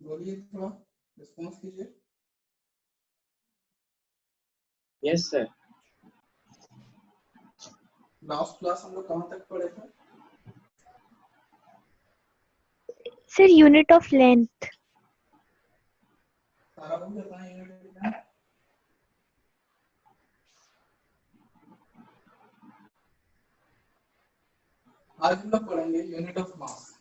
बोलिए, थोड़ा रिस्पॉन्स कीजिए। Yes sir. लास्ट क्लास हम लोग कहाँ तक पढ़े थे? Sir unit of length. सारा कुछ बताएं यूनिट में। आज हम लोग पढ़ेंगे यूनिट ऑफ मास।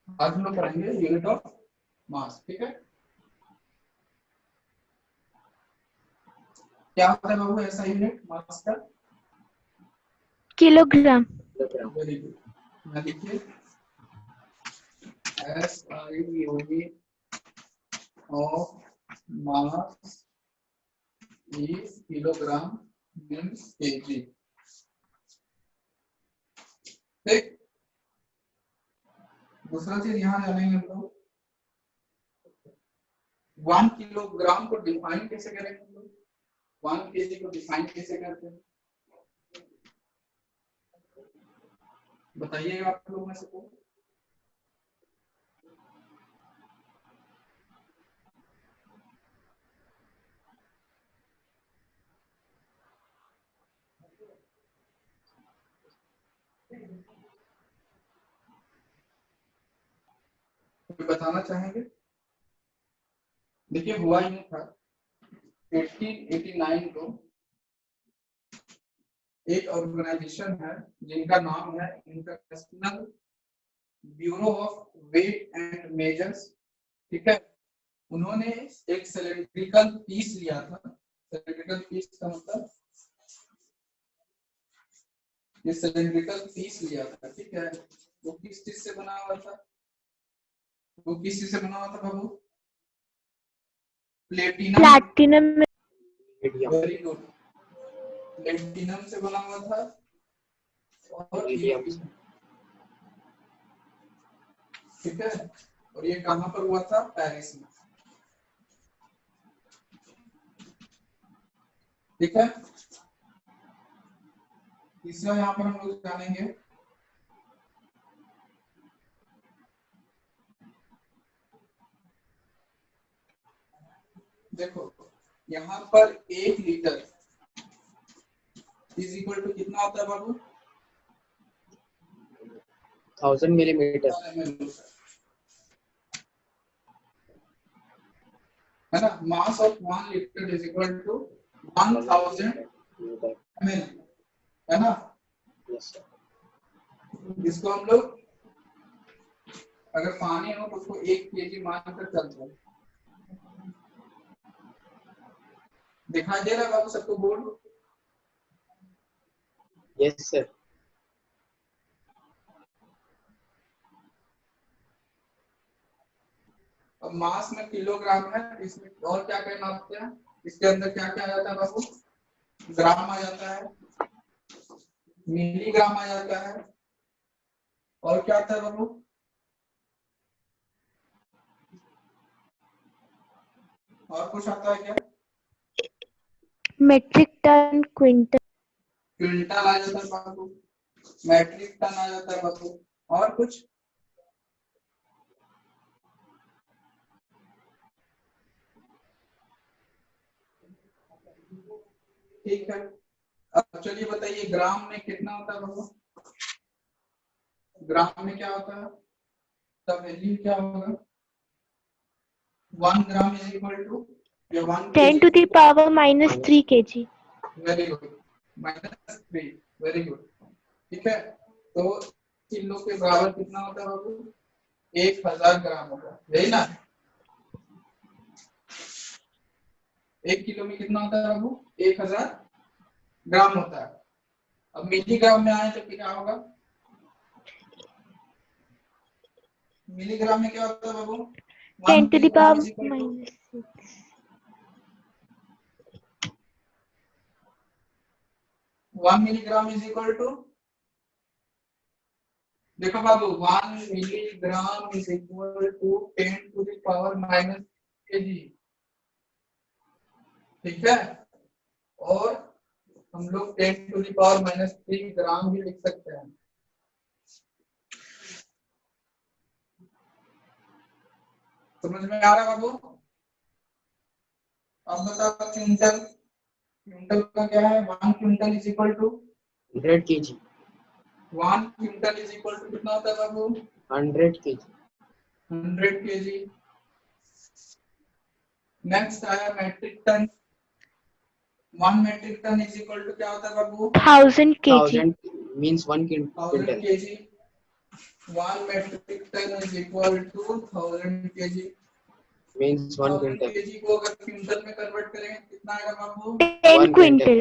आज हम लोग पढ़ेंगे यूनिट ऑफ मास, ठीक है। क्या होता है बाबू ऐसा यूनिट मास का? किलोग्राम। Very good. मैं लिखिए SI unit of mass is kilogram means KG. ठीक। दूसरा चीज यहाँ जानेंगे हम लोग 1 किलोग्राम को डिफाइन कैसे करेंगे हम लोग, 1 केजी को डिफाइन कैसे करते हैं बताइएगा आप लोग में से को। बताना चाहेंगे? देखिए हुआ यूं था 1889 को एक ऑर्गेनाइजेशन है जिनका नाम है International Bureau of Weight and Measures, ठीक है। उन्होंने एक सिलिंड्रिकल पीस लिया था। सिलिंड्रिकल पीस का मतलब ये सिलिंड्रिकल पीस लिया था, ठीक है। वो किस चीज से बना हुआ था? वो किस चीज से बना हुआ था बाबू? प्लैटिनम। Very good. प्लेटिनम से बना हुआ था और ठीक है। और ये कहां पर हुआ था? पेरिस में, ठीक है। तीसरा यहाँ पर हम लोग जानेंगे देखो यहाँ पर 1 लीटर इज इक्वल टू कितना होता है बाबू? 1000 मिलीमीटर है ना। Mass of 1 litre is equal to 1000 ml, है ना। इसको हम लोग अगर पानी हो तो उसको 1 केजी मानकर चलते हैं। दिखाई दे रहा है बाबू सबको बोर्ड? Yes sir. अब मास में किलोग्राम है, इसमें और क्या क्या नापते हैं? इसके अंदर क्या क्या आ जाता है बाबू? ग्राम आ जाता है, मिलीग्राम आ जाता है, और क्या आता है बाबू? और कुछ आता है क्या? Metric ton, quintal. क्विंटल आ जाता है बाबू, मैट्रिक टन आ जाता है बाबू, और कुछ? ठीक है। अब चलिए बताइए ग्राम में कितना होता है बाबू? ग्राम में क्या होता है? तब वैल्यू क्या होगा? 1 ग्राम is equal to 10 to the power -3 kg। Very good, -3, very good, ठीक है। तो किलो के बराबर कितना होता है बाबू? 1000 ग्राम होगा, यही ना। 1 किलो में कितना होता है बाबू? 1000 ग्राम होता है। अब मिलीग्राम में आए तो क्या होगा? मिलीग्राम में क्या होता है बाबू? 10 to the power -6। 1 milligram is equal to, देखो बाबू 1 milligram is equal to 10 to the power minus KG, ठीक है। और हम लोग 10⁻³ ग्राम भी लिख सकते हैं। समझ में आ रहा बाबू? अब बताओ क्विंटल, क्विंटल का क्या है? 1 quintal is equal to 100 kg। 1 quintal is equal to कितना होता है बाबू? 100 kg। 100 kg। नेक्स्ट आया metric ton. 1 metric ton is equal to क्या होता है बाबू? 1000 kg. 1000 means 1 1000 quintal। kg। 1 metric ton is equal to 1000 kg। means 1 quintal। kg को अगर क्विंटल में कन्वर्ट करेंगे कितना आएगा बाबू? 10 1 quintal.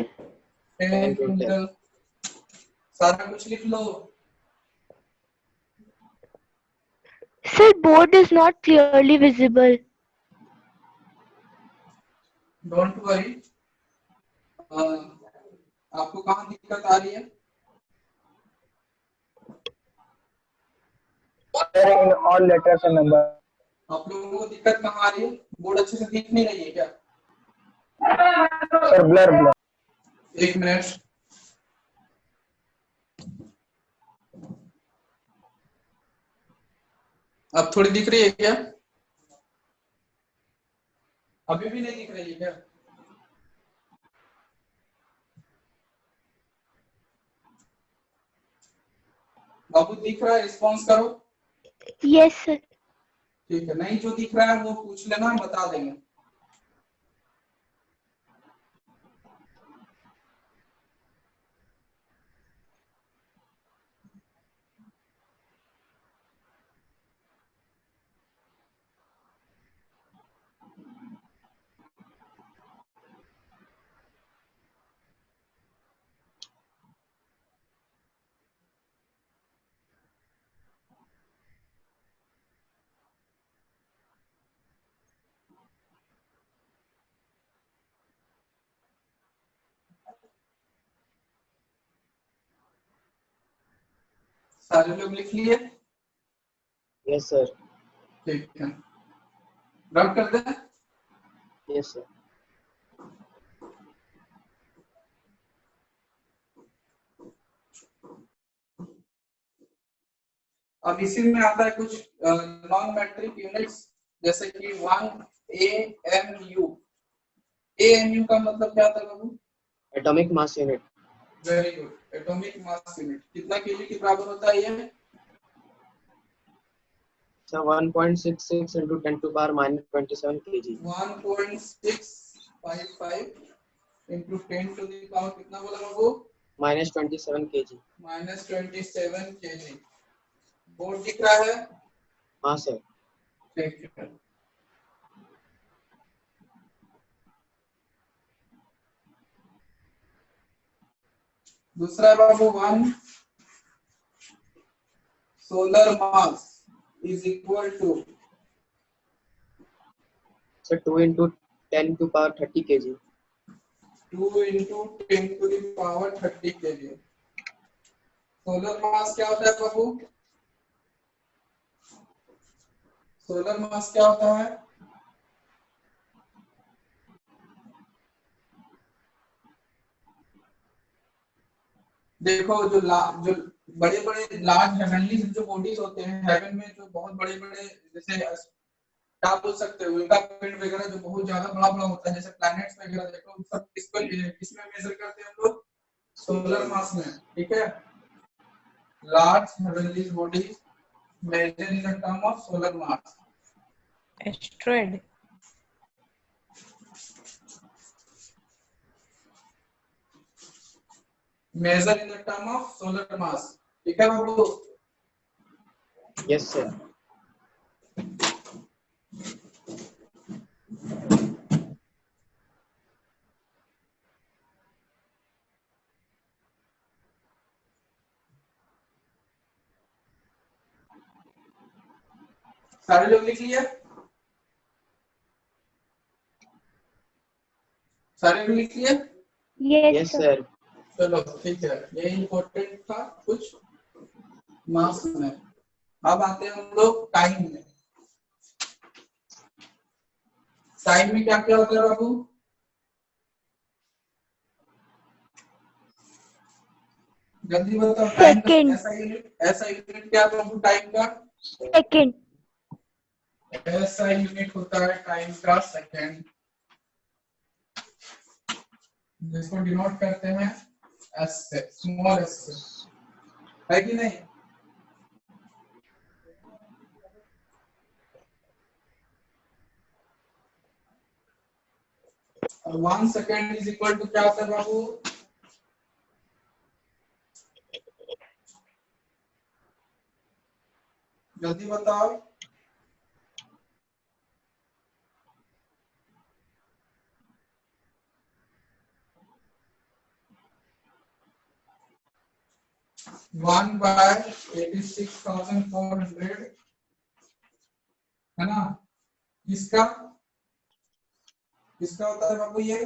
10 क्विंटल। सारा कुछ लिख लो। Sir, board is not clearly visible. Don't worry. आपको कहाँ दिक्कत आ रही है? in all letters and numbers। आप लोगों को दिक्कत कहाँ आ रही है? बोर्ड अच्छे से दिख नहीं रही है क्या? Sir blur blur. एक मिनट। अब थोड़ी दिख रही है क्या? अभी भी नहीं दिख रही है क्या? बाबू दिख रहा है? रिस्पॉन्स करो। Yes, sir. ठीक है, नहीं जो दिख रहा है वो पूछ लेना, हम बता देंगे। सारे लोग लिख लिए? yes sir। ठीक है, रन कर दे। yes sir। अब इसी में आता है कुछ नॉन मैट्रिक यूनिट्स, जैसे कि 1 AMU। AMU का मतलब क्या था बाबू? atomic mass unit। Very good, atomic mass unit. कितना केजी के बराबर होता है ये? sir 1.66 into 10 to power minus 27 kg। 1.655 into 10 to the power कितना बोला बाबू? minus 27 kg। -27 kg। बोर्ड दिख रहा है? हाँ सर। ठीक है। दूसरा बाबू 1 solar mass is equal to sir 2 into 10 to power 30 kg। 2 into 10 to the power 30 kg। Solar मास क्या होता है बाबू? सोलर मास क्या होता है? देखो जो बड़े बड़े लार्ज हेवनली जो बॉडीज होते हैं, हेवन में जो बहुत बड़े बड़े, जैसे क्या बोल सकते हो, उल्का पिंड वगैरह जो बहुत ज्यादा बड़ा बड़ा होता है, जैसे प्लैनेट्स वगैरह, देखो सब किसमें मेजर करते हैं हम लोग? सोलर मास में। ठीक है, large heavenly bodies measure in the term of solar mass. Asteroid. Measure in the term of solar mass. ठीक है बाबू? yes sir। सारे लोग लिख लिए? सारे लोग लिख लिए? Yes, yes sir. sir। चलो ठीक है, ये इम्पोर्टेंट था कुछ मास में। अब आते हैं हम लोग टाइम में। टाइम में क्या क्या होता है बाबू? जल्दी बताओ टाइम का Second. ऐसा यूनिट क्या था टाइम का? Second. ऐसा यूनिट होता है टाइम का सेकंड, जिसको डिनोट करते हैं एस से, स्मॉल एस से, है कि नहीं? और 1 सेकंड इज इक्वल टू क्या होता है बाबू? जल्दी बताओ। वन बाय 86,400 है ना? इसका होता है बाबू ये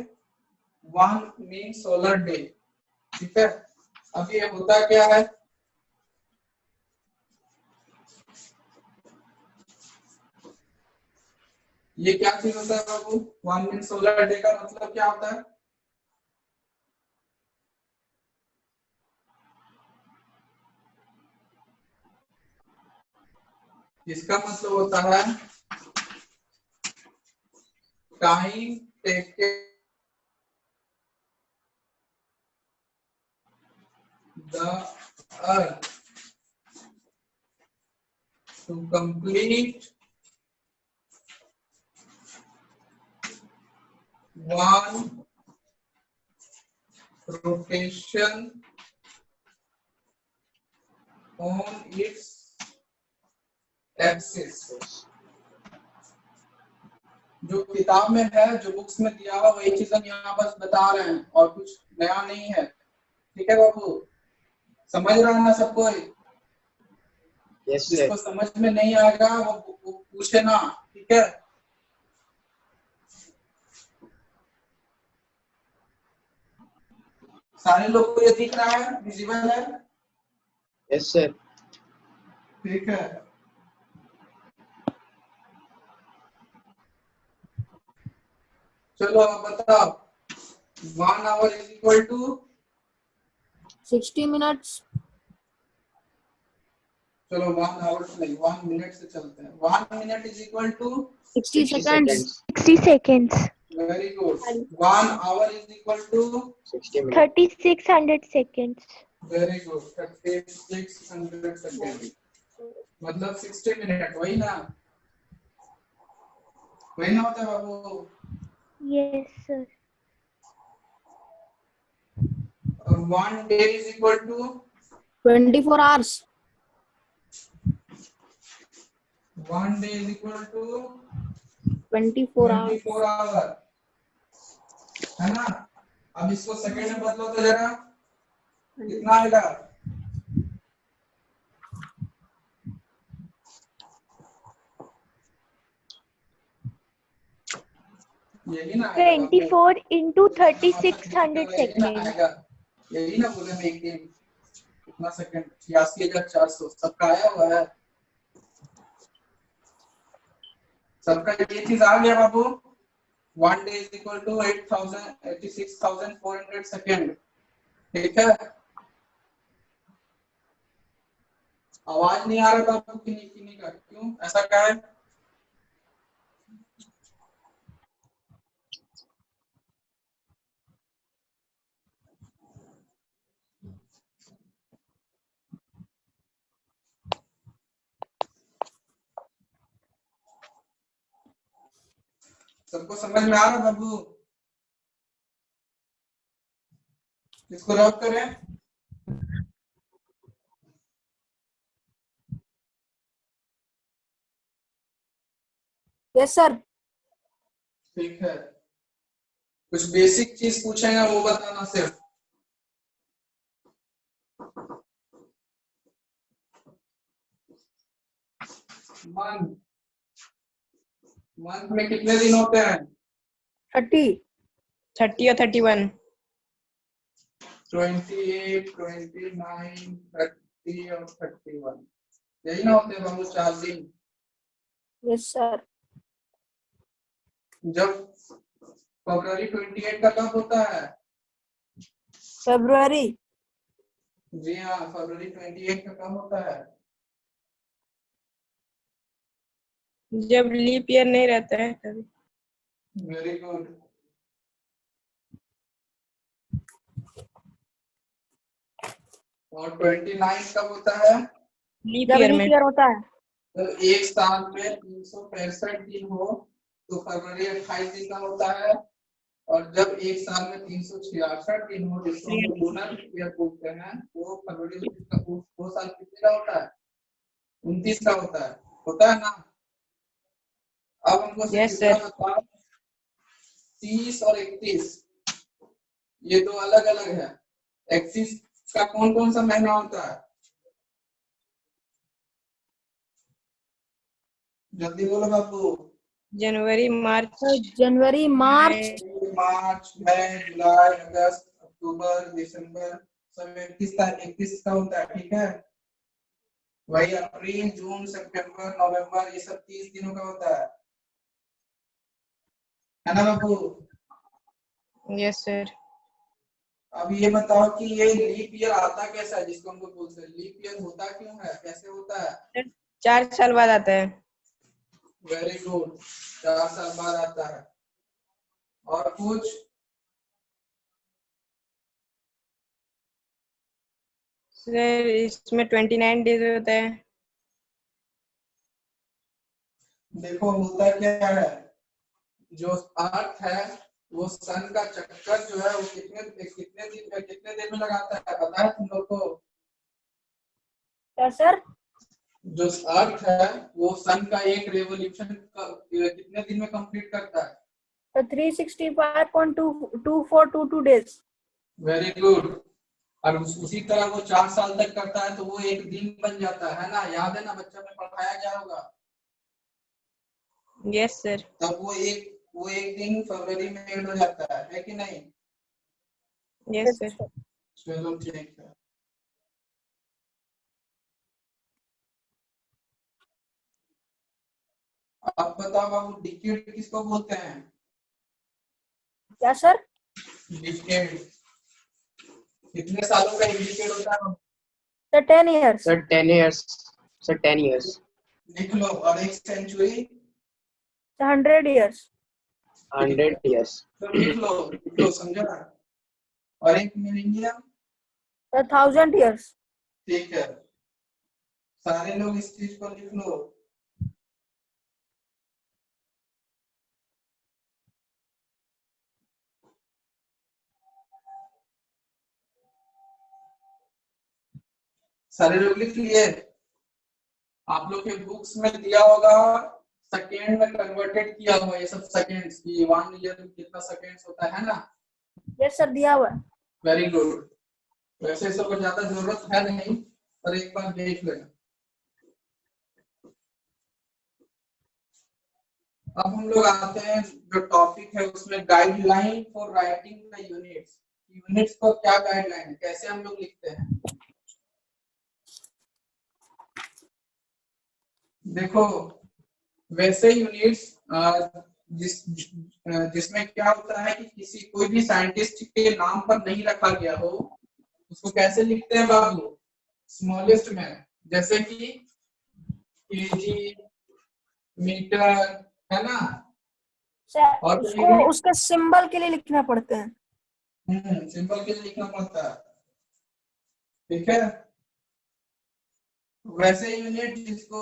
1 मीन सोलर डे, ठीक है। अब ये होता क्या है? ये क्या चीज होता है बाबू? 1 मीन सोलर डे का मतलब क्या होता है? इसका मतलब होता है time taken the earth to complete one rotation on its axis। जो किताब में है, जो बुक्स में दिया हुआ वही चीज हम यहाँ बस बता रहे हैं और कुछ नया नहीं है, ठीक है बाबू? समझ रहा है ना सब कोई? Yes, sir. जिसको समझ में नहीं आएगा वो पूछे ना, ठीक है? सारे लोग को ये दिख रहा है, विजिबल है? Yes, sir. ठीक है। चलो अब बताओ 1 hour is equal to 60 minutes. चलो 1 आवर नहीं 1 मिनट से चलते हैं। 1 minute is equal to 60 seconds. 60 seconds. Very good. 1 hour is equal to 60 minutes. 3600 seconds. Very good 3600 second, मतलब 60 मिनट, वही ना? वही ना होता है बाबू? Yes, sir. और 1 day is equal to 24 hours. 1 day is equal to 24 hours. 24 hour, है ना? अब इसको सेकंड में बदलो तो जरा, कितना आएगा? यही ना आएगा? 24 into 3600 seconds. यही ना बोले मैं कितना सेकंड? 86,400 सबका आया हुआ है? सबका ये चीज आ गया बाबू? 1 day is equal to 86,400 second, ठीक है? आवाज नहीं आ रहा था किन्हीं का, क्यों ऐसा क्या है? सबको समझ में आ रहा बाबू? इसको रब करें। Yes, sir. ठीक है, कुछ बेसिक चीज पूछेगा वो बताना सिर्फ। मंथ में कितने दिन होते हैं? 30. 30 or 31. 28, 29, 30 और 31, यही ना होते हैं बाबू 4 दिन? Yes, sir. जब फरवरी 28 का कब होता है? February. जी हाँ, फरवरी 28 का कब होता है? जब लीप ईयर नहीं रहता है तभी। Very good. और 29 कब होता है? लीप जब ईयर लीप में। ईयर होता है। तो एक साल में 365 दिन हो तो फरवरी 28 दिन का होता है। और जब एक साल में 366 दिन हो जिसको हम लोग लूनर ईयर बोलते हैं, वो फरवरी का वो साल कितने का होता है? 29 का होता है ना? अब हमको सिर्फ Yes, इतना sir. बताओ, 30 और 31 ये दो अलग अलग है। 31 का कौन कौन सा महीना होता है? जल्दी बोलो बाबू। जनवरी, मार्च, जनवरी, मार्च, मार्च, मई, जुलाई, अगस्त, अक्टूबर, दिसंबर सब 31 का होता है, ठीक है। वही अप्रैल, जून, सितंबर, नवंबर ये सब 30 दिनों का होता है ना बाबू? Yes sir. अब ये बताओ कि ये लीप ईयर आता कैसा है, जिसको हम लोग बोलते हैं लीप ईयर होता क्यों है, कैसे होता है? 4 साल बाद आता है। वेरी गुड, 4 साल बाद आता है। और कुछ? सर इसमें 29 डेज होता है। देखो होता क्या है, जो अर्थ है वो सन का चक्कर जो है वो कितने दिन में लगाता है, पता है तुम लोग को? क्या सर? जो अर्थ है वो सन का एक रेवोल्यूशन कितने दिन में कंप्लीट करता है? तो 365.2422 days। Very good. और उसी तरह वो 4 साल तक करता है तो वो एक दिन बन जाता है ना? याद है ना, बच्चा में पढ़ाया गया होगा। Yes sir. तब वो एक दिन फरवरी में ऐड हो जाता है कि नहीं? Yes sir. चलो ठीक है। अब बताओ बाबू, डिकेड किसको बोलते हैं? क्या सर? डिकेड कितने सालों का डिकेड होता है? Sir 10 years। Sir, 10 years. Sir, 10 years. लिख लो। और एक सेंचुरी? 100 years। 100 years. तो लिख लो समझा। और एक मिलेनियम? Sir 1000 years। ठीक है, सारे लोग इस चीज को लिख लो। सारे लोग लिख लिए? आप लोग के बुक्स में दिया होगा, सेकेंड में कन्वर्टेड किया हुआ ये सब सेकेंड्स की, 1 ईयर में कितना सेकेंड्स होता है ना? यस सर, दिया हुआ है। Very good. वैसे सबको ज्यादा जरूरत है नहीं, पर एक बार देख लेना। अब हम लोग आते हैं जो टॉपिक है उसमें, guideline for writing the units. Units को क्या गाइडलाइन है, कैसे हम लोग लिखते हैं? देखो वैसे यूनिट्स जिसमें क्या होता है कि किसी कोई भी साइंटिस्ट के नाम पर नहीं रखा गया हो, उसको कैसे लिखते हैं बाबू? स्मॉलेस्ट में, जैसे कि केजी, मीटर, है ना? सर और उसको उसके सिंबल के लिए लिखना पड़ते हैं। सिंबल के लिए लिखना पड़ता है, ठीक है। वैसे यूनिट जिसको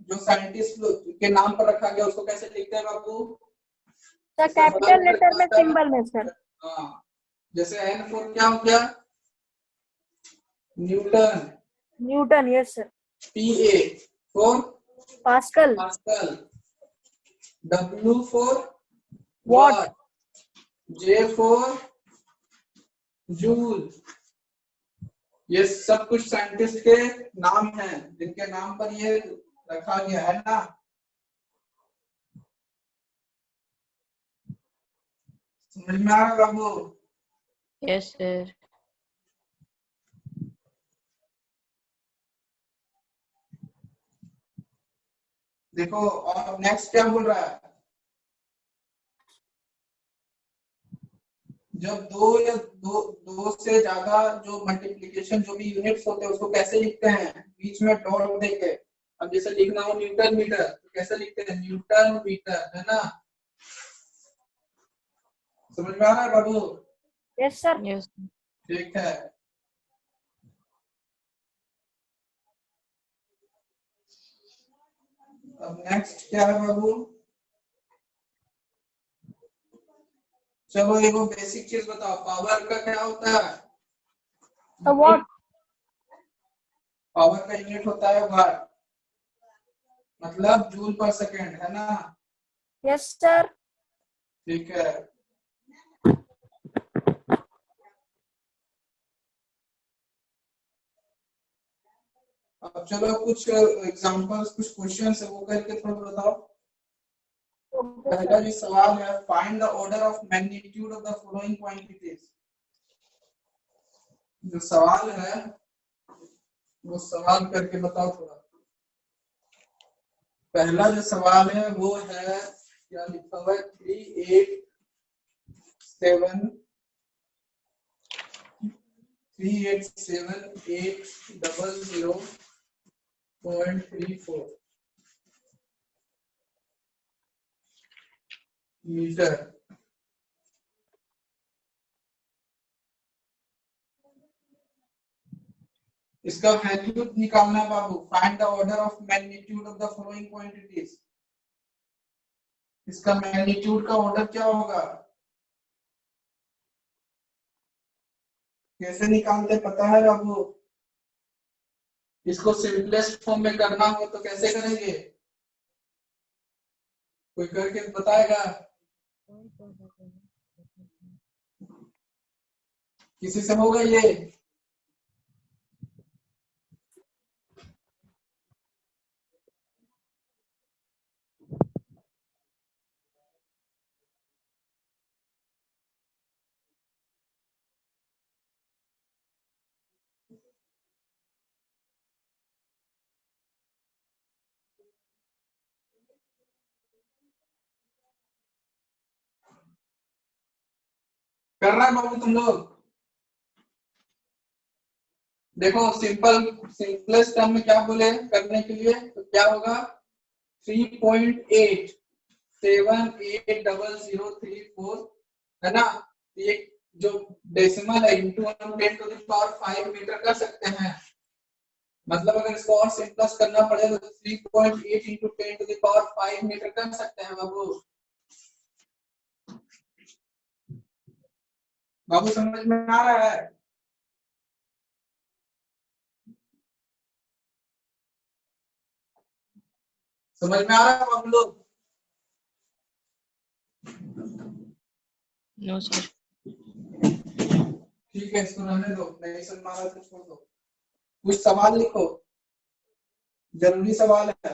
जो साइंटिस्ट के नाम पर रखा गया उसको कैसे लिखते हैं बाबू? सर कैपिटल लेटर में, सिंबल में सर। हाँ, जैसे एन फॉर क्या हो गया? Newton. Newton, yes sir. PA for Pascal. Pascal. W for watt. Watt. J for joule. ये सब कुछ साइंटिस्ट के नाम हैं जिनके नाम पर ये रखा गया है ना? समझ में आ रहा बाबू? Yes sir. देखो और नेक्स्ट क्या बोल रहा है? जब दो से ज्यादा जो मल्टीप्लिकेशन जो भी यूनिट्स होते हैं उसको कैसे लिखते हैं, बीच में डॉट देके। अब जैसे लिखना हो न्यूटन मीटर तो कैसे लिखते हैं, न्यूटन मीटर, है ना। समझ में आ रहा है बाबू? Yes, sir. Yes. ठीक है। अब नेक्स्ट क्या है बाबू? चलो एक बेसिक चीज बताओ, पावर का क्या होता है? The watt. पावर का यूनिट होता है वाट, मतलब जूल पर सेकेंड, है ना। Yes, sir. ठीक है। अब चलो कुछ एग्जांपल्स, कुछ क्वेश्चंस है वो करके थोड़ा बताओ। Okay, पहला sir. जो सवाल है, find the order of magnitude of the following quantities. जो सवाल है वो सवाल करके बताओ थोड़ा। पहला जो सवाल है वो है, क्या लिखा हुआ है, 387,800.34 मीटर। इसका वैल्यू निकालना है बाबू। Find the order of magnitude of the following quantities. इसका मैग्नीट्यूड का ऑर्डर क्या होगा, कैसे निकालते पता है बाबू? इसको सिंपलेस्ट फॉर्म में करना हो तो कैसे करेंगे, कोई करके बताएगा? किसी से होगा ये? कर रहा है बाबू तुम लोग? देखो सिंपलेस्ट टर्म में क्या बोले करने के लिए, तो क्या होगा, 3.878034, है ना। ये जो डेसिमल है इंटू 10⁵ मीटर कर सकते हैं। मतलब अगर इसको और सिंपलेस्ट करना पड़े तो 3.8 इंटू 10⁵ मीटर कर सकते हैं बाबू। बाबू समझ में आ रहा है? समझ में आ रहा है बाबू लोग? No, sir. ठीक है, इसको रहने दो, नहीं समझ में आ रहा तो छोड़ दो। कुछ सवाल लिखो, जरूरी सवाल है।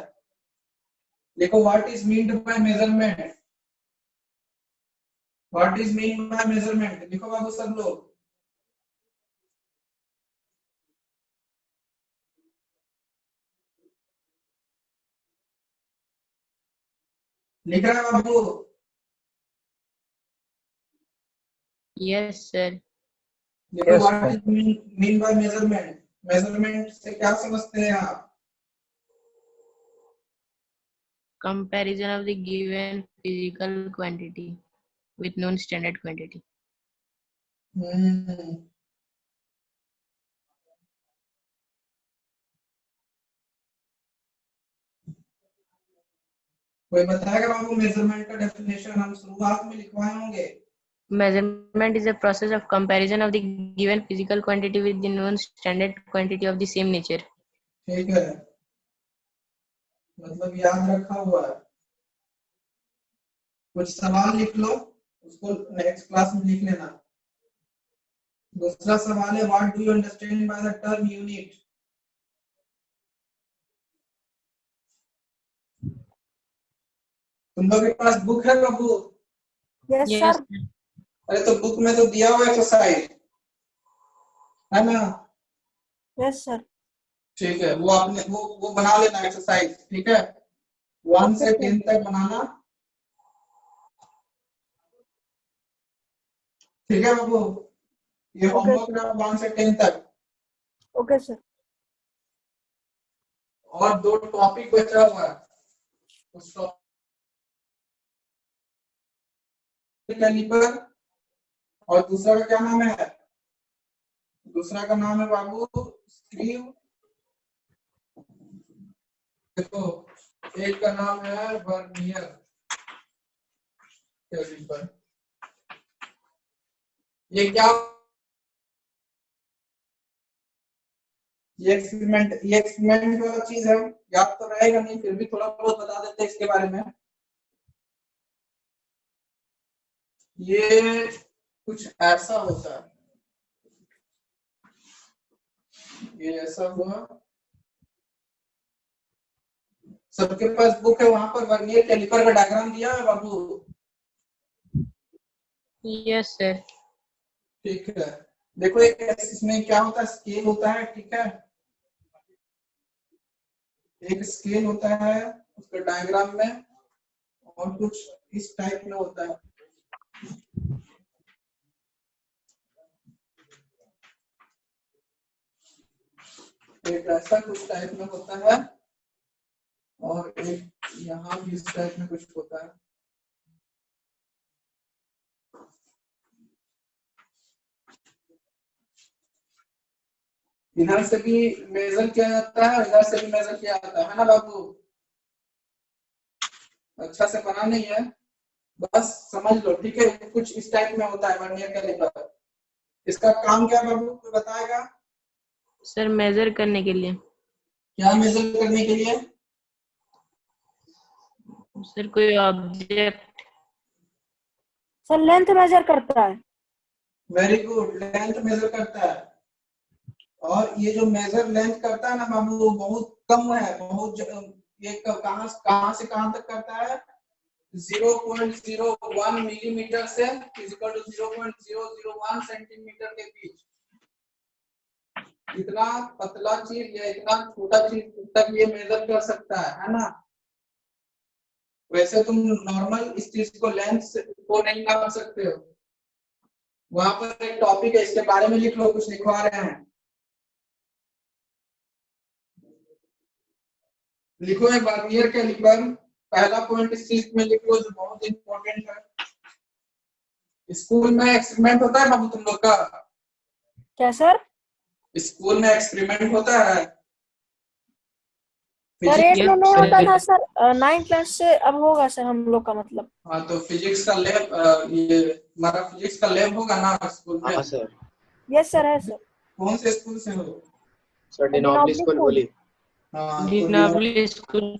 देखो, what is meant by measurement, what is mean by measurement, लिखो बाबू सब लोग। लिख रहा है बाबू? Yes, sir. देखो, Yes, what sir. Is mean by measurement, measurement से क्या समझते हैं आप? Comparison of the given physical quantity with known standard quantity. कोई बताएगा बाबू मेजरमेंट का डेफिनेशन? हम शुरुआत में लिखवाए होंगे। Measurement is a process of comparison of the given physical quantity with the known standard quantity of the same nature. ठीक है, मतलब याद रखा हुआ है। कुछ सवाल लिख लो, उसको नेक्स्ट क्लास में लिख लेना। दूसरा सवाल है, what do you understand by the term unit? तुम लोग के पास बुक है बाबू? Yes, Yes, sir. sir. अरे तो बुक में तो दिया हुआ एक्सरसाइज है ना। Yes, sir. ठीक है, वो आपने वो बना लेना एक्सरसाइज, ठीक है। 1 से 10 तक बनाना। ठीक है बाबू, ये Okay, होमवर्क है 1 से 10 तक। Okay, sir. और 2 टॉपिक बचा हुआ है, उस टॉपिक कैलिपर और दूसरा का क्या नाम है, दूसरा का नाम है बाबू स्क्रीव। देखो एक का नाम है वर्नियर कैलिपर। ये क्या, ये एक्सपेरिमेंट वाला चीज है, याद तो रहेगा नहीं, फिर भी थोड़ा बहुत बता देते हैं इसके बारे में। ये कुछ ऐसा होता है, ये ऐसा हुआ, सबके पास बुक है, वहां पर वर्नियर कैलिपर का डायग्राम दिया है बाबू। Yes, sir. ठीक है, देखो एक इसमें क्या होता है, स्केल होता है, ठीक है, एक स्केल होता है उसका डायग्राम में, और कुछ इस टाइप में होता है। एक ऐसा कुछ टाइप में होता है, और एक यहाँ भी इस टाइप में कुछ होता है। इधर से भी मेजर किया जाता है, इधर से भी मेजर किया जाता है ना बाबू। अच्छा से बना नहीं है, बस समझ लो, ठीक है। कुछ इस टाइप में होता है वर्नियर कैलिपर। इसका काम क्या बाबू, कोई बताएगा? सर मेजर करने के लिए। क्या मेजर करने के लिए? सर कोई ऑब्जेक्ट। सर लेंथ मेजर करता है। वेरी गुड, लेंथ मेजर करता है। और ये जो मेजर लेंथ करता है ना बाबू, वो बहुत कम है, बहुत ये कहां से कहां तक करता है, 0.01 मिलीमीटर से इक्वल टू 0.001 सेंटीमीटर के बीच। इतना पतला चीज या इतना छोटा चीज तक ये मेजर कर सकता है ना। वैसे तुम नॉर्मल इस चीज को लेंथ को नहीं नाप सकते हो। वहां पर एक टॉपिक है, इसके बारे में लिख लो, कुछ लिखवा रहे हैं, लिखो है वर्नियर कैलिपर। पहला पॉइंट इस चीज में लिख लो जो बहुत इंपॉर्टेंट है। स्कूल में एक्सपेरिमेंट होता है बाबू तुम लोग का? क्या सर? स्कूल में एक्सपेरिमेंट होता है? सर 8 में नहीं Yes, होता sir. था सर, 9 क्लास से अब होगा सर हम लोग का मतलब। हाँ तो फिजिक्स का लैब, ये हमारा फिजिक्स का लैब होगा ना स्कूल में? हाँ सर। यस सर, है सर। कौन से स्कूल से हो? सर डिनोबली स्कूल बोली। हाँ तो डिनोबली स्कूल।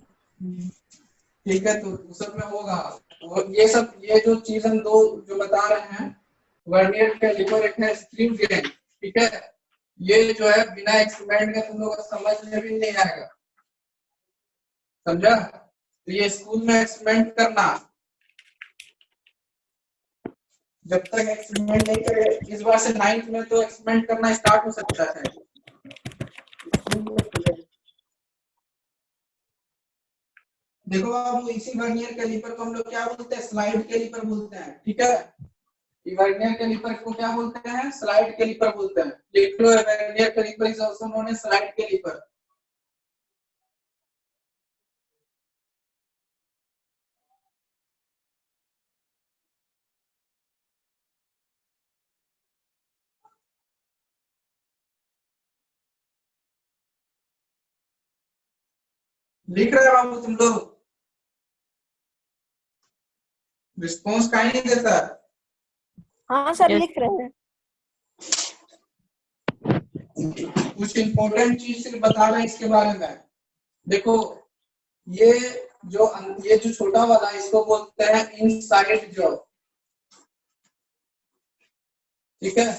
ठीक है, तो सब में होगा। और ये जो चीज हम दो जो बता रहे हैं, वर्नियर कैलिपर एक है स्क्रीव गेज, ठीक है। ये जो है बिना एक्सपेरिमेंट के तुम लोग को समझ में भी नहीं आएगा, समझा? तो ये स्कूल में एक्सपेरिमेंट करना, जब तक एक्सपेरिमेंट नहीं करे, इस बार से 9th में तो एक्सपेरिमेंट करना स्टार्ट हो सकता है। देखो बाबू, इसी वर्नियर कैलिपर को हम लोग क्या बोलते हैं, स्लाइड कैलिपर बोलते हैं, ठीक है। ये वर्नियर कैलिपर को क्या बोलते हैं, स्लाइड कैलिपर बोलते हैं। लिख लो, vernier caliper is also known as slide caliper. लिख रहे हो बाबू तुम लोग? रिस्पॉन्स काहे नहीं देता? हाँ सर, Yes. लिख रहे हैं। कुछ इंपॉर्टेंट चीज सिर्फ बता रहे हैं इसके बारे में। देखो ये जो छोटा वाला, इसको बोलते हैं इनसाइड जॉ, ठीक है,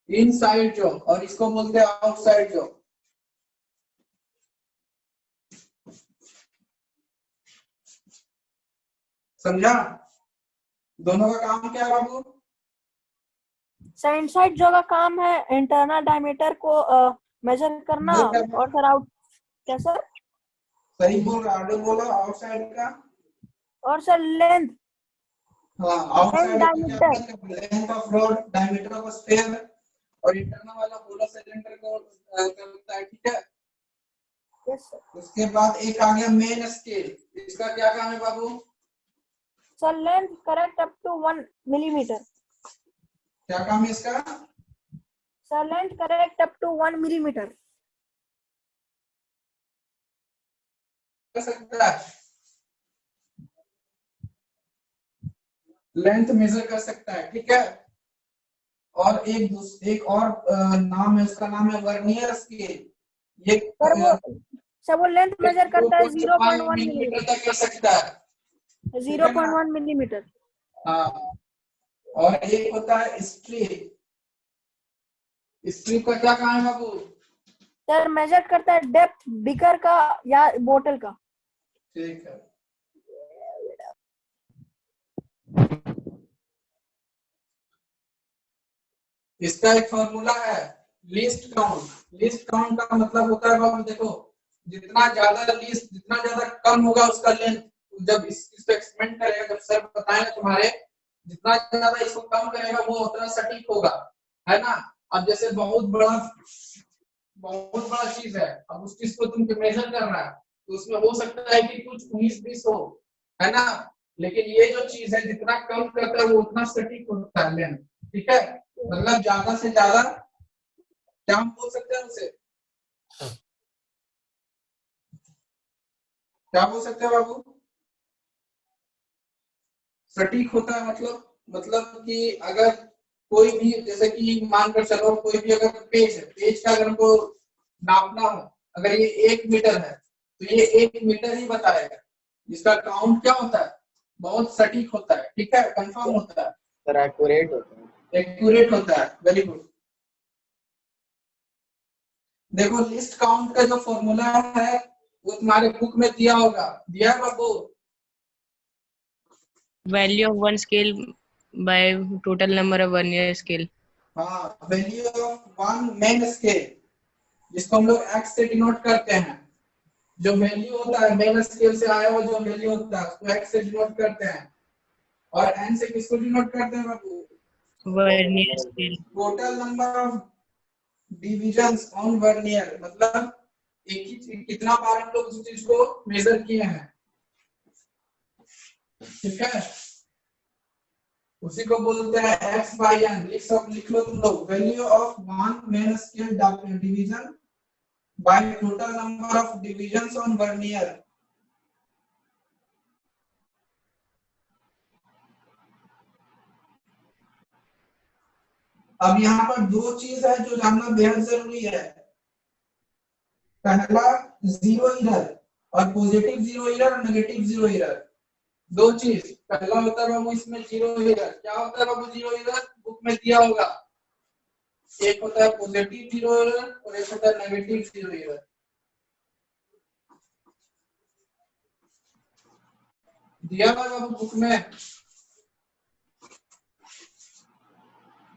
इनसाइड जॉ, और इसको बोलते हैं आउटसाइड जॉ। समझा? दोनों का काम क्या है बाबू? इनसाइड जो का काम है इंटरनल डायमीटर को मेजर करना, मेजर करना। और सर आउट, क्या सर? सही बोल रहा, आगे बोलो। आउटसाइड का? और सर लेंथ हाँ outside diameter. Length of rod, diameter of sphere, और इंटरनल वाला होलो सिलेंडर को करता है, ठीक है। Yes, sir. उसके बाद एक आ गया मेन स्केल, इसका क्या काम है बाबू? So length correct up to 1 millimeter. क्या काम है इसका? So length correct up to 1 millimeter. कर सकता है, लेंथ मेजर कर सकता है, ठीक है। और एक और नाम है, उसका नाम है वर्नियर स्केल। ये सर वो लेंथ मेजर करता है 0.1 मिलीमीटर मिलीमीटर. तक कर सकता है, 0.1 मिलीमीटर. हाँ। और एक होता है स्ट्रिप। स्ट्रिप का क्या काम है बाबू? सर मेजर करता है डेप्थ बिकर का या बोतल का. ठीक है। इसका एक फॉर्मूला है, लीस्ट काउंट। लीस्ट काउंट का मतलब होता है बाबू, देखो जितना ज्यादा कम होगा उसका लेंथ, जब इसको एक्सपेरिमेंट करेगा, जब सर बताएंगे तुम्हारे, जितना ज्यादा इसको कम करेगा वो उतना सटीक होगा, है ना। अब जैसे बहुत बड़ा चीज है, अब उस चीज को तुम मेजर कर रहा है, तो उसमें हो सकता है कि कुछ 19-20 हो, है ना। लेकिन ये जो चीज है जितना कम करता है वो उतना सटीक होता है लेंथ, ठीक है। मतलब ज्यादा से ज्यादा, क्या हम बोल सकते हैं उसे, क्या बोल सकते हैं बाबू? सटीक होता है मतलब कि अगर कोई भी, जैसे कि मानकर चलो कोई भी अगर पेज है, पेज का अगर हमको नापना हो, अगर ये 1 मीटर है तो ये 1 मीटर ही बताएगा। इसका काउंट क्या होता है? बहुत सटीक होता है, ठीक है, कंफर्म होता है, सर एक्यूरेट होता है। एक्यूरेट होता है। Very good. देखो लिस्ट काउंट का जो फॉर्मूला है वो तुम्हारे बुक में दिया होगा, दिया है बाबू? Value of one scale by total number of vernier scale. हाँ, value of one main scale, जिसको हम लोग x से डिनोट करते हैं। जो वैल्यू होता है मेन स्केल से आया हुआ जो वैल्यू होता है उसको x से डिनोट करते हैं, और n से किसको डिनोट करते हैं बाबू? Vernier scale. Total number of divisions on vernier, मतलब एक ही चीज कितना बार हम लोग उस चीज को मेजर किए हैं, ठीक है। उसी को बोलते हैं x by n। लिख लो तुम लोग, value of one main scale division by total number of divisions on vernier। अब यहाँ पर दो चीज है जो जानना बेहद जरूरी है। पहला जीरो एरर, और पॉजिटिव जीरो एरर और नेगेटिव जीरो एरर, दो चीज। पहला होता है बाबू इसमें जीरो एरर। क्या होता है बाबू जीरो एरर? बुक में दिया होगा, एक होता है पॉजिटिव जीरो एरर और एक होता है नेगेटिव जीरो एरर। दिया हुआ बाबू बुक में,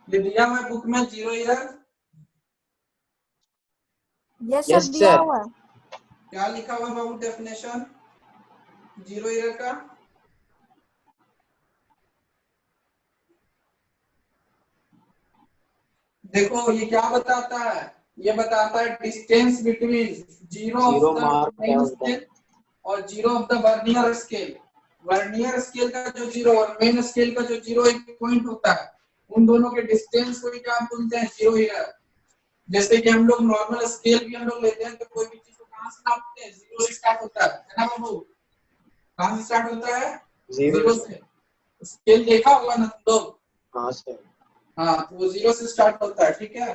ये दिया हुआ बुक में zero error. Yes Yes, sir दिया sir. हुआ है. क्या लिखा हुआ बाबू डेफिनेशन जीरो एरर का? देखो ये क्या बताता है, ये बताता है distance between zero Zero of the mark main of the- scale और zero of the vernier scale. Vernier scale का जो जीरो और मेन स्केल का जो जीरो एक पॉइंट होता है, उन दोनों के डिस्टेंस को क्या बोलते हैं? Zero error. जैसे कि हम लोग नॉर्मल स्केल भी हम लोग लेते हैं तो कोई भी चीज को कहां से नापते हैं? जीरो से स्टार्ट होता है ना बाबू? कहां से स्टार्ट होता है? जीरो से। स्केल देखा होगा ना तुम लोग? हाँ सर। हाँ, तो वो जीरो से स्टार्ट होता है, ठीक है।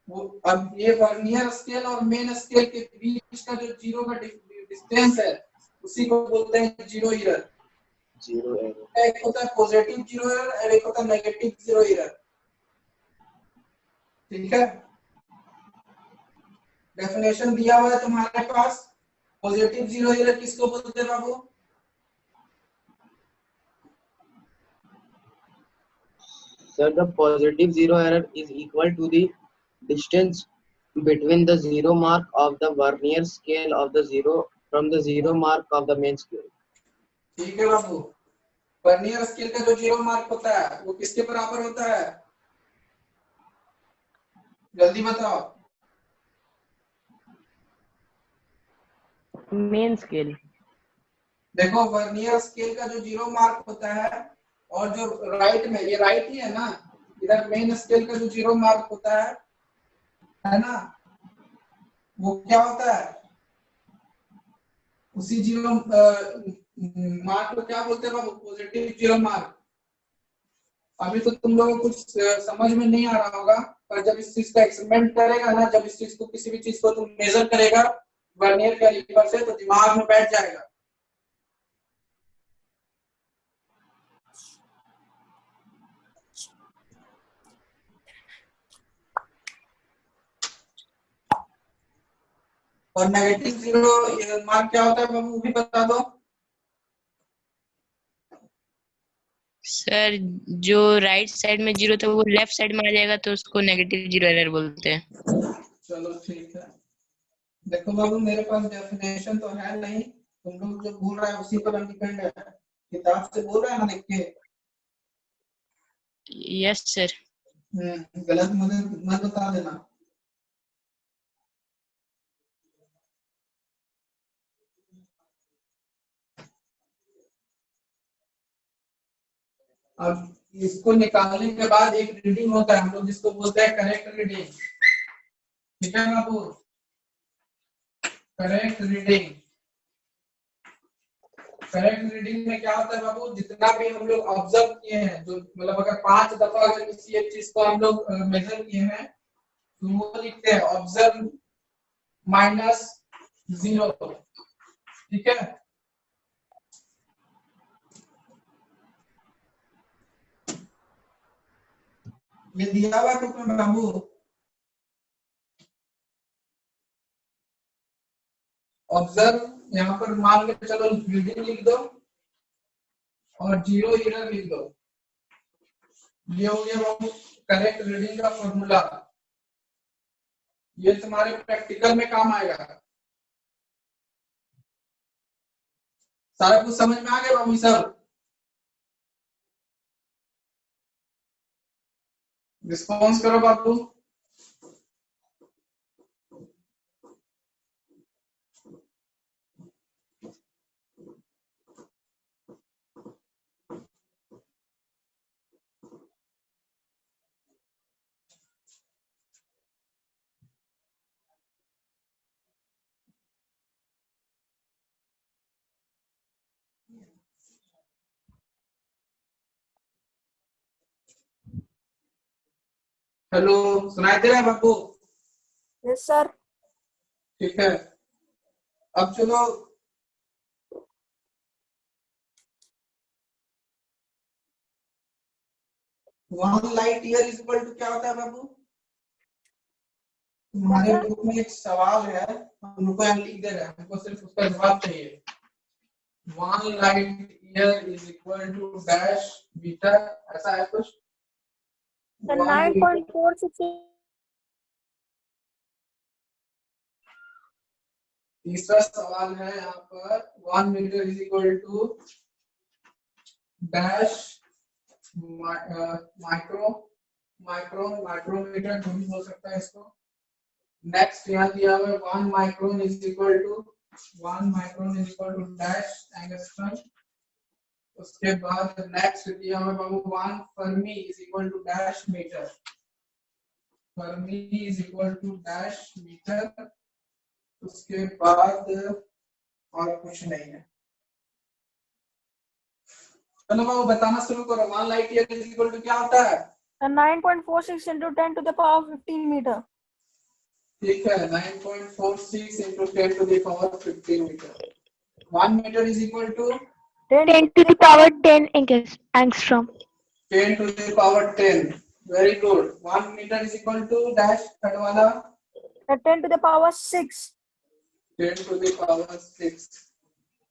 वो अब ये वर्नियर स्केल और मेन स्केल के बीच का जो जीरो का डिस्टेंस है उसी को बोलते हैं जीरो एरर। Zero error. एक होता है पॉजिटिव जीरो एरर और एक होता है नेगेटिव जीरो एरर, ठीक है। डेफिनेशन दिया हुआ है तुम्हारे पास। पॉजिटिव जीरो एरर किसको बोलते हैं बाबू? Sir, the positive zero error is equal to the distance between the zero mark of the vernier scale of the zero from the zero mark of the main scale. ठीक है बाबू। Vernier scale का जो 0 mark होता है वो किसके बराबर होता है? जल्दी बताओ। Main scale. देखो वर्नियर स्केल का जो 0 मार्क होता है और जो राइट में, ये राइट ही है ना, इधर मेन स्केल का जो 0 मार्क होता है ना, वो क्या होता है? उसी 0 मार्क को क्या बोलते हैं बाबू? Positive 0 mark. अभी तो तुम लोगों को कुछ समझ में नहीं आ रहा होगा, पर जब इस चीज का एक्सपेरिमेंट करेगा ना, जब इस चीज को, किसी भी चीज को तुम मेजर करेगा वर्नियर कैलिपर से, तो दिमाग में बैठ जाएगा। और नेगेटिव 0 मार्क क्या होता है बाबू, वो भी बता दो। सर जो राइट साइड में 0 था वो लेफ्ट साइड में आ जाएगा तो उसको नेगेटिव 0 एरर बोलते हैं। चलो ठीक है। देखो बाबू मेरे पास डेफिनेशन तो है नहीं, तुम लोग जो बोल रहे हैं उसी पर डिपेंड है। किताब से बोल रहे हैं ना लिख के? Yes sir. गलत मुझे मत बता देना। अब इसको निकालने के बाद एक रीडिंग होता है, हम लोग जिसको बोलते हैं करेक्ट रीडिंग। ठीक है बाबू, करेक्ट रीडिंग। करेक्ट रीडिंग में क्या होता है बाबू, जितना भी हम लोग ऑब्जर्व किए हैं, जो मतलब अगर 5 दफा अगर किसी एक चीज को हम लोग मेजर किए हैं, तो वो लिखते हैं ऑब्जर्व -0। ठीक है, ये दिया हुआ टुकड़ा में बाबू। ऑब्जर्व, यहाँ पर मान के चलो रीडिंग लिख दो और 0 एरर लिख दो। ये हो गया बाबू करेक्ट रीडिंग का फॉर्मूला। ये तुम्हारे प्रैक्टिकल में काम आएगा। सारा कुछ समझ में आ गया बाबू सब? रिस्पॉन्स करो बाबू। हेलो, सुनाई दे रहा है बाबू? Yes sir. ठीक है, अब चलो 1 light year is equal to क्या होता है बाबू? तुम्हारे बुक में एक सवाल है, हम लोग यहाँ लिख दे रहे हैं, हमको सिर्फ उसका जवाब चाहिए। 1 light year is equal to dash beta, ऐसा है कुछ? 9.46। तीसरा सवाल है यहाँ पर 1 metre is equal to dash micrometre, जो भी हो सकता है इसको। नेक्स्ट यहाँ दिया हुआ है 1 micron is equal to dash angstrom. उसके बाद नेक्स्ट दिया हुआ है बाबू 1 fermi is equal to dash metre. Fermi is equal to dash metre. उसके बाद और कुछ नहीं है। चलो बाबू बताना शुरू करो। 1 light year is equal to क्या होता है? 9.46 into 10 to the power 15 meter. ठीक है, 9.46 into 10 to the power 15 metre. 1 metre is equal to 10 to the power 10 angstrom. 10 to the power 10। Very good. 1 metre is equal to dash third वाला 10 to the power 6. 10 to the power 6।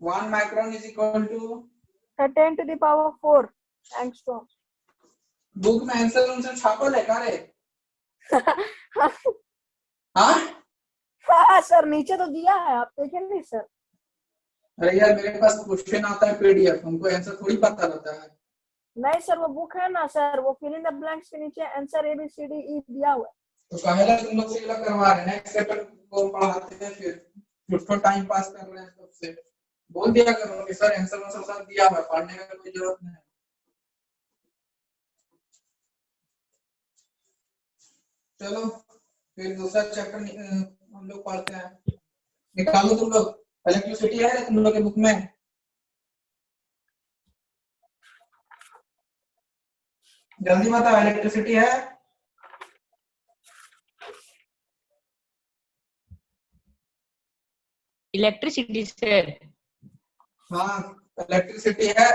1 micron is equal to 10 to the power 4 angstrom. Book में answer उनसे छापल है का रे? हाँ हाँ sir, नीचे तो दिया है, आप देखें नहीं सर? अरे यार मेरे पास क्वेश्चन आता है पीडीएफ, हमको आंसर थोड़ी पता रहता है। नहीं सर, वो बुक है ना सर, वो फिल इन द ब्लैंक्स के नीचे आंसर ABCDE दिया हुआ है। तो काहेला तुम लोग से ये लोग करवा रहे हैं, नेक्स्ट चैप्टर को पढ़ाते हैं फिर झूठो टाइम पास कर रहे हैं सबसे। बोल दिया करो कि सर आंसर वो सब दिया हुआ है, पढ़ने का कोई जरूरत नहीं है। चलो फिर दूसरा चैप्टर हम लोग पढ़ते हैं। निकालो तुम लोग, इलेक्ट्रिसिटी है तुम लोग के बुक में? जल्दी बताओ, इलेक्ट्रिसिटी है? इलेक्ट्रिसिटी सर, हाँ इलेक्ट्रिसिटी है।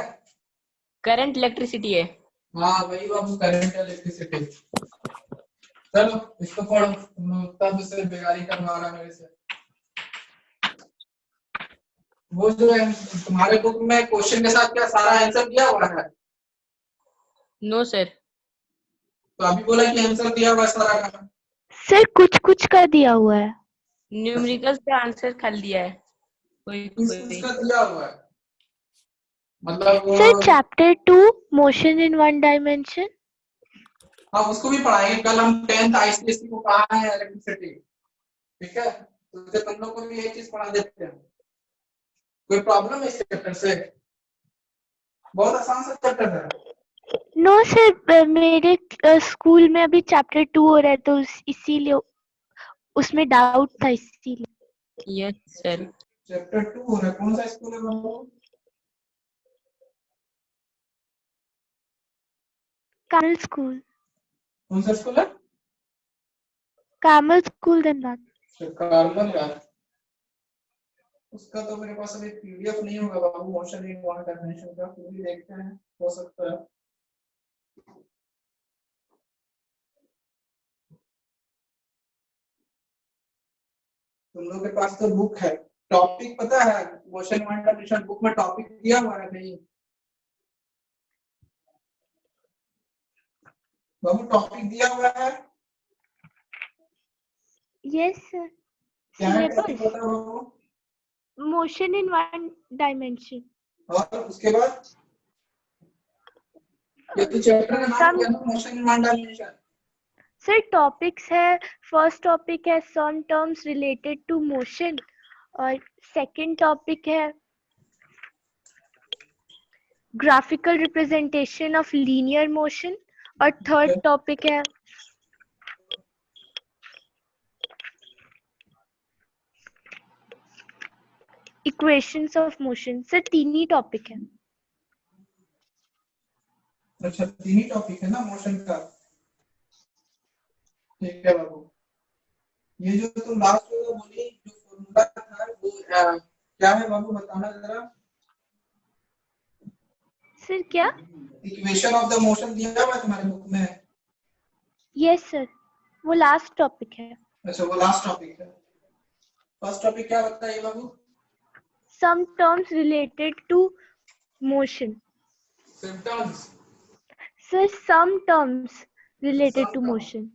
करंट इलेक्ट्रिसिटी है। हाँ वही बाबू, करंट इलेक्ट्रिसिटी। चलो इसको पढ़ो, तुम लोग तब से बेगारी करवा रहा मेरे से। वो जो है तुम्हारे बुक में क्वेश्चन के साथ क्या सारा आंसर दिया हुआ है? No sir. तो अभी बोला कि आंसर दिया हुआ है सारा का। सर कुछ कुछ का दिया हुआ है। न्यूमेरिकल्स का आंसर खाली दिया है कोई कुछ कोई। का दिया हुआ है मतलब sir chapter 2 motion in one dimension. हाँ उसको भी पढ़ाएंगे कल हम। 10th आईसीएसई को पढ़ा है इलेक्ट्रिसिटी, ठीक है? तो तुम लोग को भी एक चीज पढ़ा देते हैं। कोई प्रॉब्लम है इस चैप्टर से? बहुत आसान सा चैप्टर है। नो सर, मेरे स्कूल में अभी चैप्टर 2 हो रहा है तो इसीलिए उसमें डाउट था, इसीलिए। Yes sir. चैप्टर 2 हो रहा है, कौन सा स्कूल है बाबू? कामल स्कूल। कौन सा स्कूल है? कामल स्कूल धनबाद। कार्बन यार, उसका तो मेरे पास अभी पीडीएफ नहीं होगा बाबू, मोशन इन वन डायमेंशन का। फिर भी देखते हैं, हो सकता है। तुम लोग के पास तो बुक है, टॉपिक पता है? मोशन वन डायमेंशन बुक में टॉपिक दिया हुआ है नहीं बाबू? टॉपिक दिया हुआ है? Yes sir. क्या है टॉपिक सिलेबस बताओ बाबू? Motion in one dimension. और उसके बाद ये तो चैप्टर का नाम क्या है, motion in one dimension. Sir topics है, फर्स्ट टॉपिक है some terms related to motion, और सेकंड टॉपिक है graphical representation of linear motion, और थर्ड टॉपिक है इक्वेशंस ऑफ मोशन। सर तीन ही टॉपिक है। अच्छा तीन ही टॉपिक है ना मोशन का, ठीक है बाबू। ये जो तुम लास्ट में बोली जो फॉर्मूला था वो क्या है बाबू, बताना जरा। सर क्या? इक्वेशन ऑफ द मोशन दिया हुआ है तुम्हारे बुक में? यस सर, वो लास्ट टॉपिक है। अच्छा वो लास्ट टॉपिक है। फर्स्ट टॉपिक क्या बताइए बाबू? Some terms related to motion. Symptoms. Sir some terms related to motion.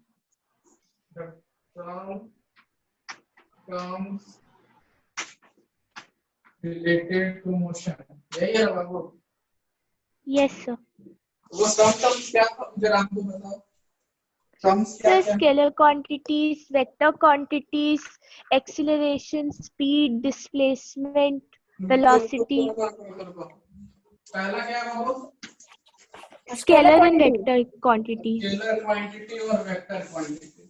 Terms related to motion, यही है बाबू? Yes sir. वो सम टर्म्स क्या था जरा हमको बताओ। टर्म्स क्या सर क्या? Scalar quantities, vector quantities, acceleration, speed, displacement, velocity. पहला क्या है बाबू? Scalar and vector quantities. Scalar quantity और वेक्टर क्वांटिटी,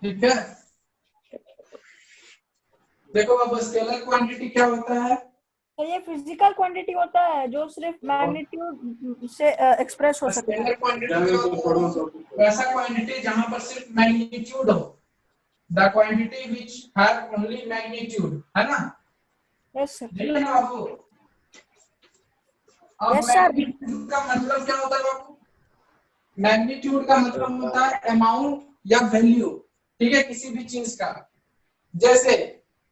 ठीक है? देखो अब स्केलर क्वांटिटी क्या होता है? तो ये फिजिकल क्वांटिटी होता है जो सिर्फ मैग्नीट्यूड से एक्सप्रेस हो सकता है। स्केलर क्वांटिटी वैसा क्वांटिटी जहां पर सिर्फ मैग्नीट्यूड हो, the quantity which have only magnitude, है ना? Yes sir. ठीक है ना बाबू? अब Yes, sir. मैग्नीट्यूड का मतलब क्या होता है बाबू? मैग्नीट्यूड का मतलब होता है अमाउंट या वैल्यू, ठीक है, किसी भी चीज का। जैसे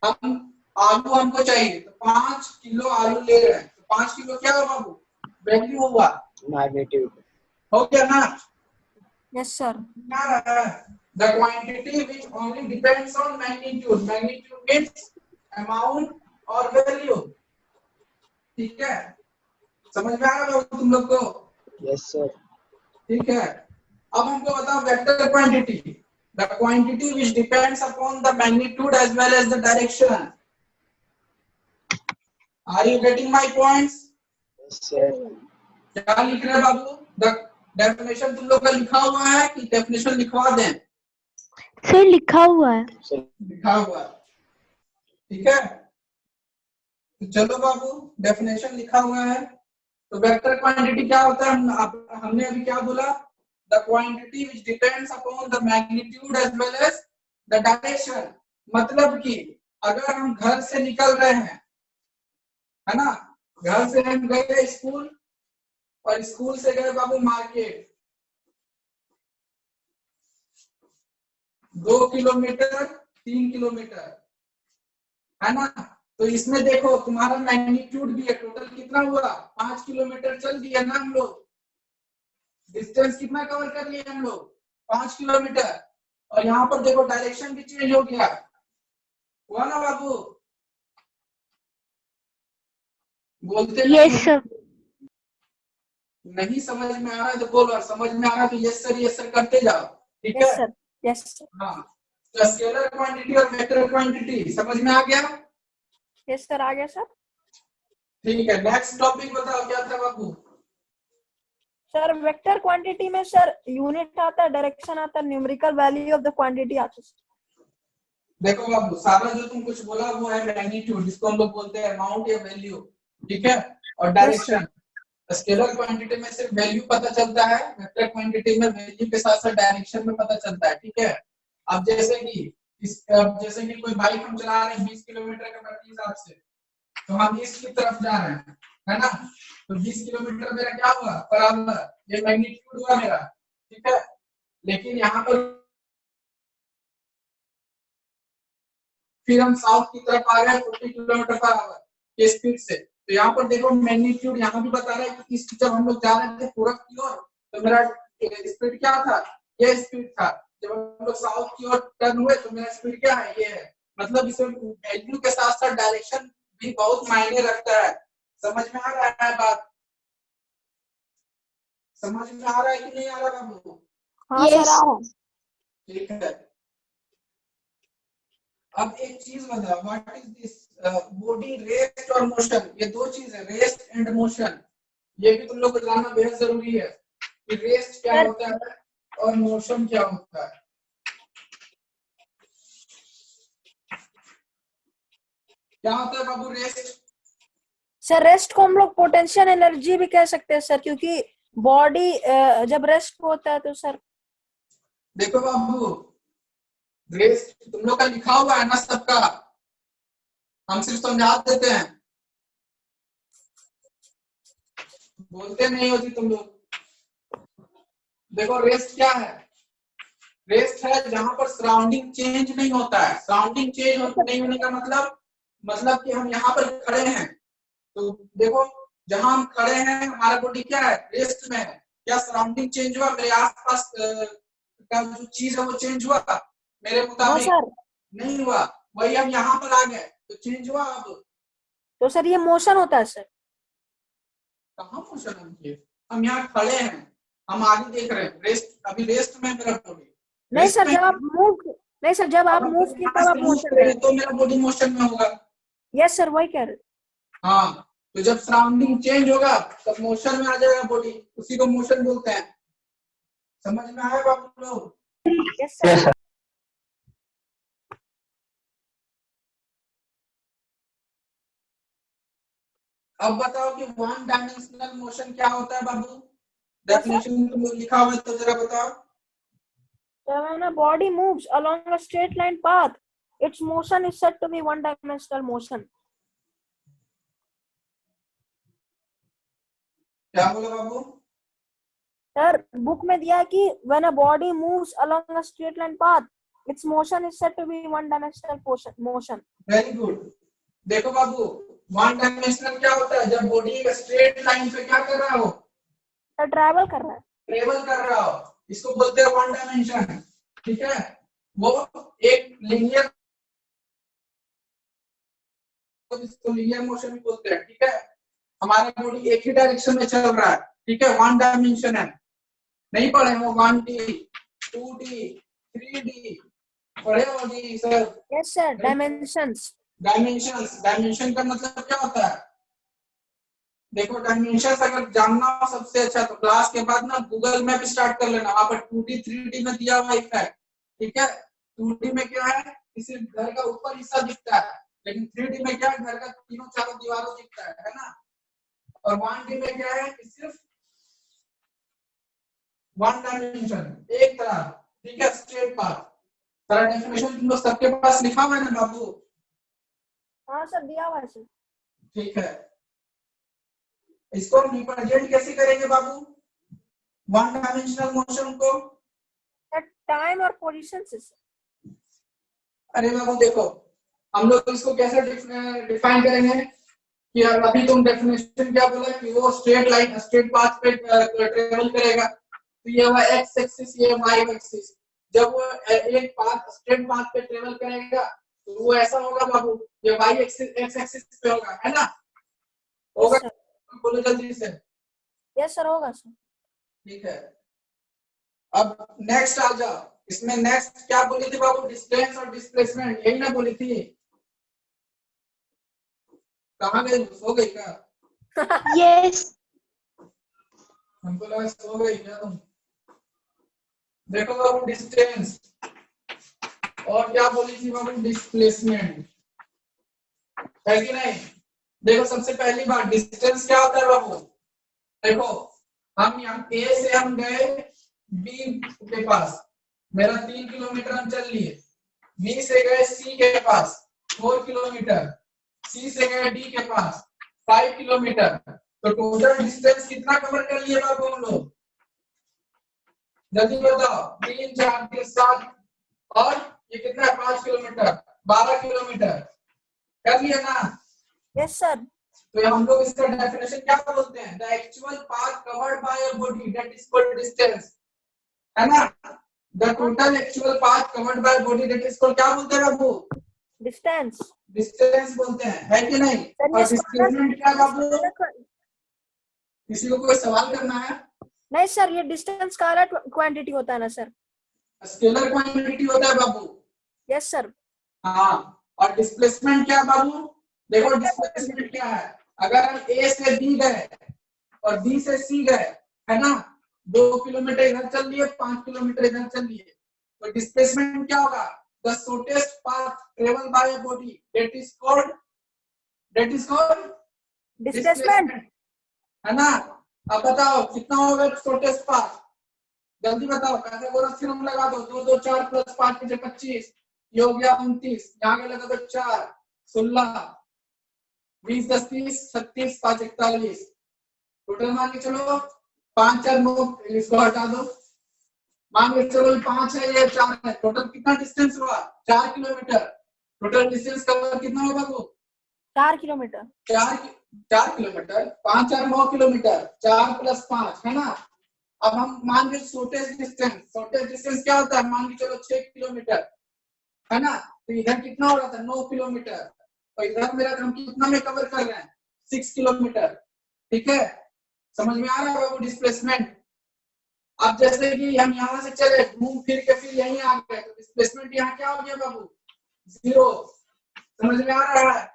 हम आलू हमको चाहिए तो 5 किलो आलू ले रहे हैं, तो 5 किलो क्या हुआ बाबू? वैल्यू हुआ, मैग्नीट्यूड हो गया ना? Yes sir. क्या रहा है? the quantity which only depends on magnitude. Magnitude means amount or value. ठीक है, समझ में आ रहा है तुम लोग को? Yes, sir. ठीक है, अब हमको बताओ vector quantity, the quantity which depends upon the magnitude as well as the direction. Are you getting my points? Yes, sir. क्या लिख रहे हैं बाबू? The definition तुम लोग का लिखा हुआ है कि definition लिखवा दें? सर लिखा हुआ है। लिखा हुआ है, ठीक है। तो चलो बाबू, डेफिनेशन लिखा हुआ है। तो वेक्टर क्वांटिटी क्या होता है? हमने अभी क्या बोला? The quantity which depends upon the magnitude as well as the direction. मतलब कि अगर हम घर से निकल रहे हैं, है ना, घर से हम गए स्कूल और स्कूल से गए बाबू मार्केट, 2 किलोमीटर 3 किलोमीटर, है ना। तो इसमें देखो तुम्हारा मैग्नीट्यूड भी है, टोटल कितना हुआ? 5 किलोमीटर चल दिया ना हम लोग। डिस्टेंस कितना कवर कर लिए हम लोग? 5 किलोमीटर। और यहाँ पर देखो डायरेक्शन भी चेंज हो गया, हुआ ना बाबू? बोलते यस सर। नहीं समझ में आ रहा है तो बोलो, और समझ में आ रहा है तो यस सर करते जाओ, ठीक है? Yes sir, yes sir. हाँ, तो स्केलर क्वांटिटी और वेक्टर क्वांटिटी समझ में आ गया? यस सर, आ गया सर। ठीक है, नेक्स्ट टॉपिक बताओ क्या था बाबू? सर वेक्टर क्वांटिटी में सर यूनिट आता है, डायरेक्शन आता है, numerical value of the quantity आता है। देखो बाबू, सारा जो तुम कुछ बोला वो है मैग्नीट्यूड, जिसको हम लोग बोलते हैं अमाउंट या वैल्यू, ठीक है। और डायरेक्शन, स्केलर क्वांटिटी में सिर्फ वैल्यू पता चलता है, वेक्टर क्वांटिटी में वैल्यू के साथ साथ डायरेक्शन में पता चलता है, ठीक है। अब जैसे कि कोई बाइक हम चला रहे हैं 20 किलोमीटर के हिसाब से, तो हम ईस्ट की तरफ जा रहे हैं, है ना। तो 20 किलोमीटर मेरा क्या हुआ? बराबर, ये मैग्नीट्यूड हुआ मेरा, ठीक है। लेकिन यहाँ पर फिर हम साउथ की तरफ आ गए 40 किलोमीटर पर आवर के स्पीड से। तो यहाँ पर देखो मैग्नीट्यूड यहाँ भी बता रहा है कि जब हम लोग जा रहे थे पूरब की ओर, तो मेरा स्पीड क्या था? ये स्पीड था। जब हम लोग साउथ की ओर टर्न हुए तो मेरा स्पीड क्या है? ये है। मतलब इसमें वैल्यू के साथ साथ डायरेक्शन भी बहुत मायने रखता है। समझ में आ रहा है बात? समझ में आ रहा है कि नहीं आ रहा बाबू? हाँ सर, आ रहा है। ठीक है, अब एक चीज बताओ, what is this body rest और मोशन? ये दो चीज है, रेस्ट एंड मोशन। ये भी तुम लोग को जानना बेहद जरूरी है कि रेस्ट क्या होता है और मोशन क्या होता है। क्या होता है बाबू रेस्ट? सर रेस्ट को हम लोग पोटेंशियल एनर्जी भी कह सकते हैं सर, क्योंकि बॉडी जब रेस्ट होता है तो सर। देखो बाबू, रेस्ट तुम लोग का लिखा हुआ है ना सबका, हम सिर्फ समझा देते हैं, बोलते नहीं होती तुम लोग। देखो रेस्ट क्या है? रेस्ट है जहां पर सराउंडिंग चेंज नहीं होता है। सराउंडिंग चेंज नहीं होने का मतलब कि हम यहाँ पर खड़े हैं, तो देखो जहां हम खड़े हैं हमारा बॉडी क्या है? रेस्ट में है। क्या सराउंडिंग चेंज हुआ? मेरे आसपास का जो चीज है वो चेंज हुआ मेरे मुताबिक? नहीं हुआ। वही हम यहाँ पर आ गए तो चेंज हुआ। अब तो सर ये मोशन होता है सर। कहाँ मोशन है? हम यहाँ खड़े हैं, हम आगे देख रहे हैं, रेस्ट, अभी रेस्ट में मेरा बॉडी। नहीं सर, जब आप मूव किए तब आप मोशन में, तो मेरा बॉडी मोशन में होगा। यस सर, वही कह रहे। हाँ, तो जब सराउंडिंग चेंज होगा तब मोशन में आ जाएगा बॉडी, उसी को मोशन बोलते हैं। समझ में आया बाबू लोग? Yes sir. अब बताओ कि वन डायमेंशनल मोशन क्या होता है बाबू? डेफिनेशन तुम लोग लिखा हुआ है तो जरा बताओ। So when a body moves along a straight line path, its motion is said to be one-dimensional motion. क्या बोला बाबू? सर बुक में दिया कि when a body moves along a straight line path, its motion is said to be one-dimensional motion. Very good. देखो बाबू, one dimensional क्या होता है? जब बॉडी एक स्ट्रेट लाइन पे क्या कर रहा हो? ट्रैवल कर रहा है। ट्रेवल कर रहा हो, इसको बोलते हैं वन डायमेंशन। ठीक है, वो एक लीनियर, इसको लीनियर मोशन भी बोलते हैं। ठीक है, हमारा बॉडी एक ही डायरेक्शन में चल रहा है। ठीक है, वन डायमेंशन है, नहीं पढ़े हो 1D 2D 3D पढ़े हो जी सर? Yes sir, dimensions. डायमेंशन का मतलब क्या होता है? देखो डायमेंशन अगर जानना हो सबसे अच्छा तो क्लास के बाद ना गूगल मैप स्टार्ट कर लेना, वहां पर 2D 3D में दिया हुआ है। ठीक है, 2D में क्या है, किसी घर का ऊपर हिस्सा दिखता है, लेकिन 3D में क्या है, घर का तीनों चारों दीवारों दिखता है ना। और 1D में क्या है कि सिर्फ वन डायमेंशन, एक तरफ। ठीक है, स्ट्रेट पाथ। सारा डेफिनेशन तुम लोग सबके पास लिखा हुआ है ना बाबू? हाँ सर, दिया हुआ है सर। ठीक है, इसको हम रिप्रेजेंट कैसे करेंगे बाबू, वन डायमेंशनल मोशन को? टाइम और पोजीशन से सर। अरे बाबू देखो, हम लोग इसको कैसे डिफाइन करेंगे कि अभी तुम डेफिनेशन क्या बोला कि वो स्ट्रेट लाइन स्ट्रेट पाथ पे ट्रेवल करेगा, तो ये हुआ एक्स एक्सिस, ये वाई एक्सिस। जब वो एक पाथ स्ट्रेट पाथ पे ट्रेवल करेगा तो वो ऐसा होगा बाबू, ये वाई एक्सिस एक्स एक्सिस पे होगा, है ना? होगा, बोलो जल्दी से। यस सर, होगा सर। ठीक है, अब नेक्स्ट आ जाओ। इसमें नेक्स्ट क्या बोली थी बाबू? डिस्टेंस और डिस्प्लेसमेंट, यही ना बोली थी? कहाँ गई, सो गई क्या? यस। हमको लगा सो गई क्या तुम। देखो बाबू, डिस्टेंस और क्या बोली थी बाबू? डिस्प्लेसमेंट, है कि नहीं? देखो सबसे पहली बात, डिस्टेंस क्या होता है बाबू? देखो हम यहाँ ए से हम गए बी के पास, मेरा 3 किलोमीटर हम चल लिए। बी से गए सी के पास 4 किलोमीटर, सी से गए डी के पास 5 किलोमीटर। तो टोटल डिस्टेंस कितना कवर कर लिए बाबू हम लोग? जल्दी बताओ। 3 4 3 7 और ये कितना है? 5 किलोमीटर, 12 किलोमीटर कर लिया ना? Yes sir. तो हम लोग इसका डेफिनेशन क्या बोलते हैं? The actual path covered by a body that is called distance, है ना? The total actual path covered by body that is called क्या बोलते हैं बाबू? डिस्टेंस। डिस्टेंस बोलते हैं, है कि नहीं? और डिस्प्लेसमेंट क्या बाबू? किसी को कोई सवाल करना है? नहीं सर, ये डिस्टेंस स्केलर क्वांटिटी होता है ना सर? स्केलर क्वांटिटी होता है बाबू। Yes sir. हाँ, और डिस्प्लेसमेंट क्या बाबू? देखो डिस्प्लेसमेंट क्या है, अगर हम ए से बी गए और बी से सी गए, है ना, 2 किलोमीटर इधर चल लिए, 5 किलोमीटर इधर चल लिए, तो डिस्प्लेसमेंट क्या होगा? The shortest path travel by a body that is called displacement, है ना? अब बताओ कितना होगा शॉर्टेस्ट पाथ? जल्दी बताओ, पाइथागोरस थ्योरम लगा दो। 2 2 4 प्लस 5 5 25, ये हो गया 29, यहाँ लगा दो 4 16 20 10 30 36 5 41, टोटल मान के चलो 5 4 9, इसको हटा दो, मान के चलो 5 है, ये 4 है, टोटल कितना डिस्टेंस हुआ? 4 किलोमीटर। टोटल डिस्टेंस कवर कितना होगा वो? 4 किलोमीटर। 4 किलोमीटर, 5 4 9 किलोमीटर, 4 प्लस 5, है ना? अब हम मान के शॉर्टेस्ट डिस्टेंस क्या होता है? मान के चलो 6 किलोमीटर, है ना? तो इधर कितना हो रहा था? 9 किलोमीटर, और इधर मेरा हम कितना में कवर कर रहे हैं? 6 किलोमीटर। ठीक है, समझ में आ रहा है बाबू डिस्प्लेसमेंट? अब जैसे कि हम यहाँ से चले, घूम फिर के फिर यहीं आ गए, तो डिस्प्लेसमेंट यहाँ क्या हो गया बाबू? 0। समझ में आ रहा है?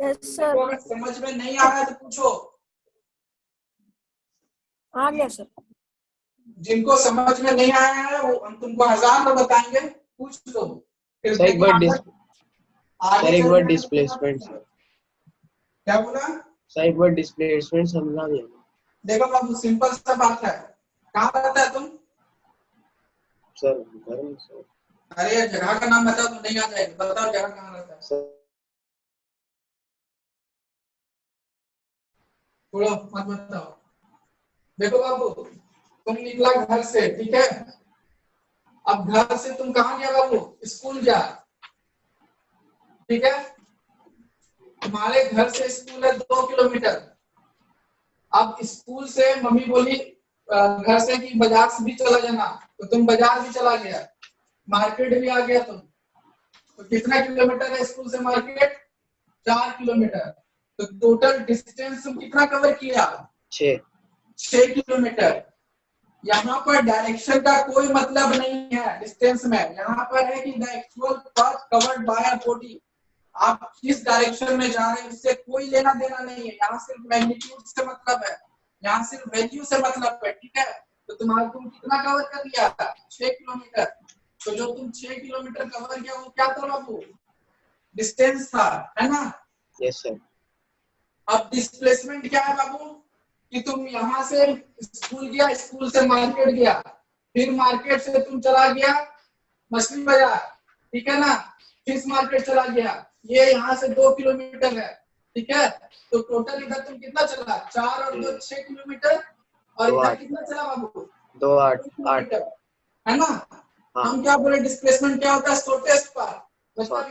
Yes sir. तो अगर समझ में नहीं आ रहा है तो पूछो। आ गया सर। जिनको समझ में नहीं आया है वो हम तुमको 1000 में बताएंगे, पूछ लो। सर एक बार डिस्प्लेसमेंट सर। क्या बोला? सर एक बार डिस्प्लेसमेंट समझा दे। देखो बाबू, सिंपल सा बात है। कहाँ रहता है तुम? सर घर में सर। अरे जगह का नाम बताओ तो नहीं आ जाएगा, बताओ जगह कहाँ रहता है? सर थोड़ा मत बताओ। देखो बाबू, तुम निकला घर से, ठीक है? अब घर से तुम कहाँ गया बाबू? स्कूल जा, ठीक है? तुम्हारे घर से स्कूल है 2 किलोमीटर। अब स्कूल से मम्मी बोली घर से कि बाजार से भी चला जाना, तो तुम बाजार भी चला गया। मार्केट भी आ गया तुम, तो कितना किलोमीटर है स्कूल से मार्केट? 4 किलोमीटर। तो टोटल डिस्टेंस तुम कितना कवर किया? 6 किलोमीटर। यहाँ पर डायरेक्शन का कोई मतलब नहीं है डिस्टेंस में, यहाँ पर है कि the actual path covered by a body, आप किस डायरेक्शन में जा रहे हैं उससे कोई लेना देना नहीं है। यहाँ सिर्फ मैग्नीट्यूड से मतलब है, यहाँ सिर्फ वैल्यू से मतलब है, ठीक है। तो तुम कितना कवर कर लिया? 6 किलोमीटर। तो जो तुम 6 किलोमीटर कवर किया वो क्या था बाबू? डिस्टेंस था, है ना? Yes sir. अब डिस्प्लेसमेंट क्या है बाबू? कि तुम यहाँ से स्कूल गया, स्कूल से मार्केट गया, फिर मार्केट से तुम चला गया मछली बाजार, ठीक है ना, फिश मार्केट चला गया, ये यहाँ से 2 किलोमीटर है, ठीक है। तो टोटल इधर तुम कितना चला? 4 और 2 6 किलोमीटर, और इधर कितना चला बाबू? 2 8 किलोमीटर, है ना? हम क्या बोले डिस्प्लेसमेंट क्या होता है? शॉर्टेस्ट पाथ, मतलब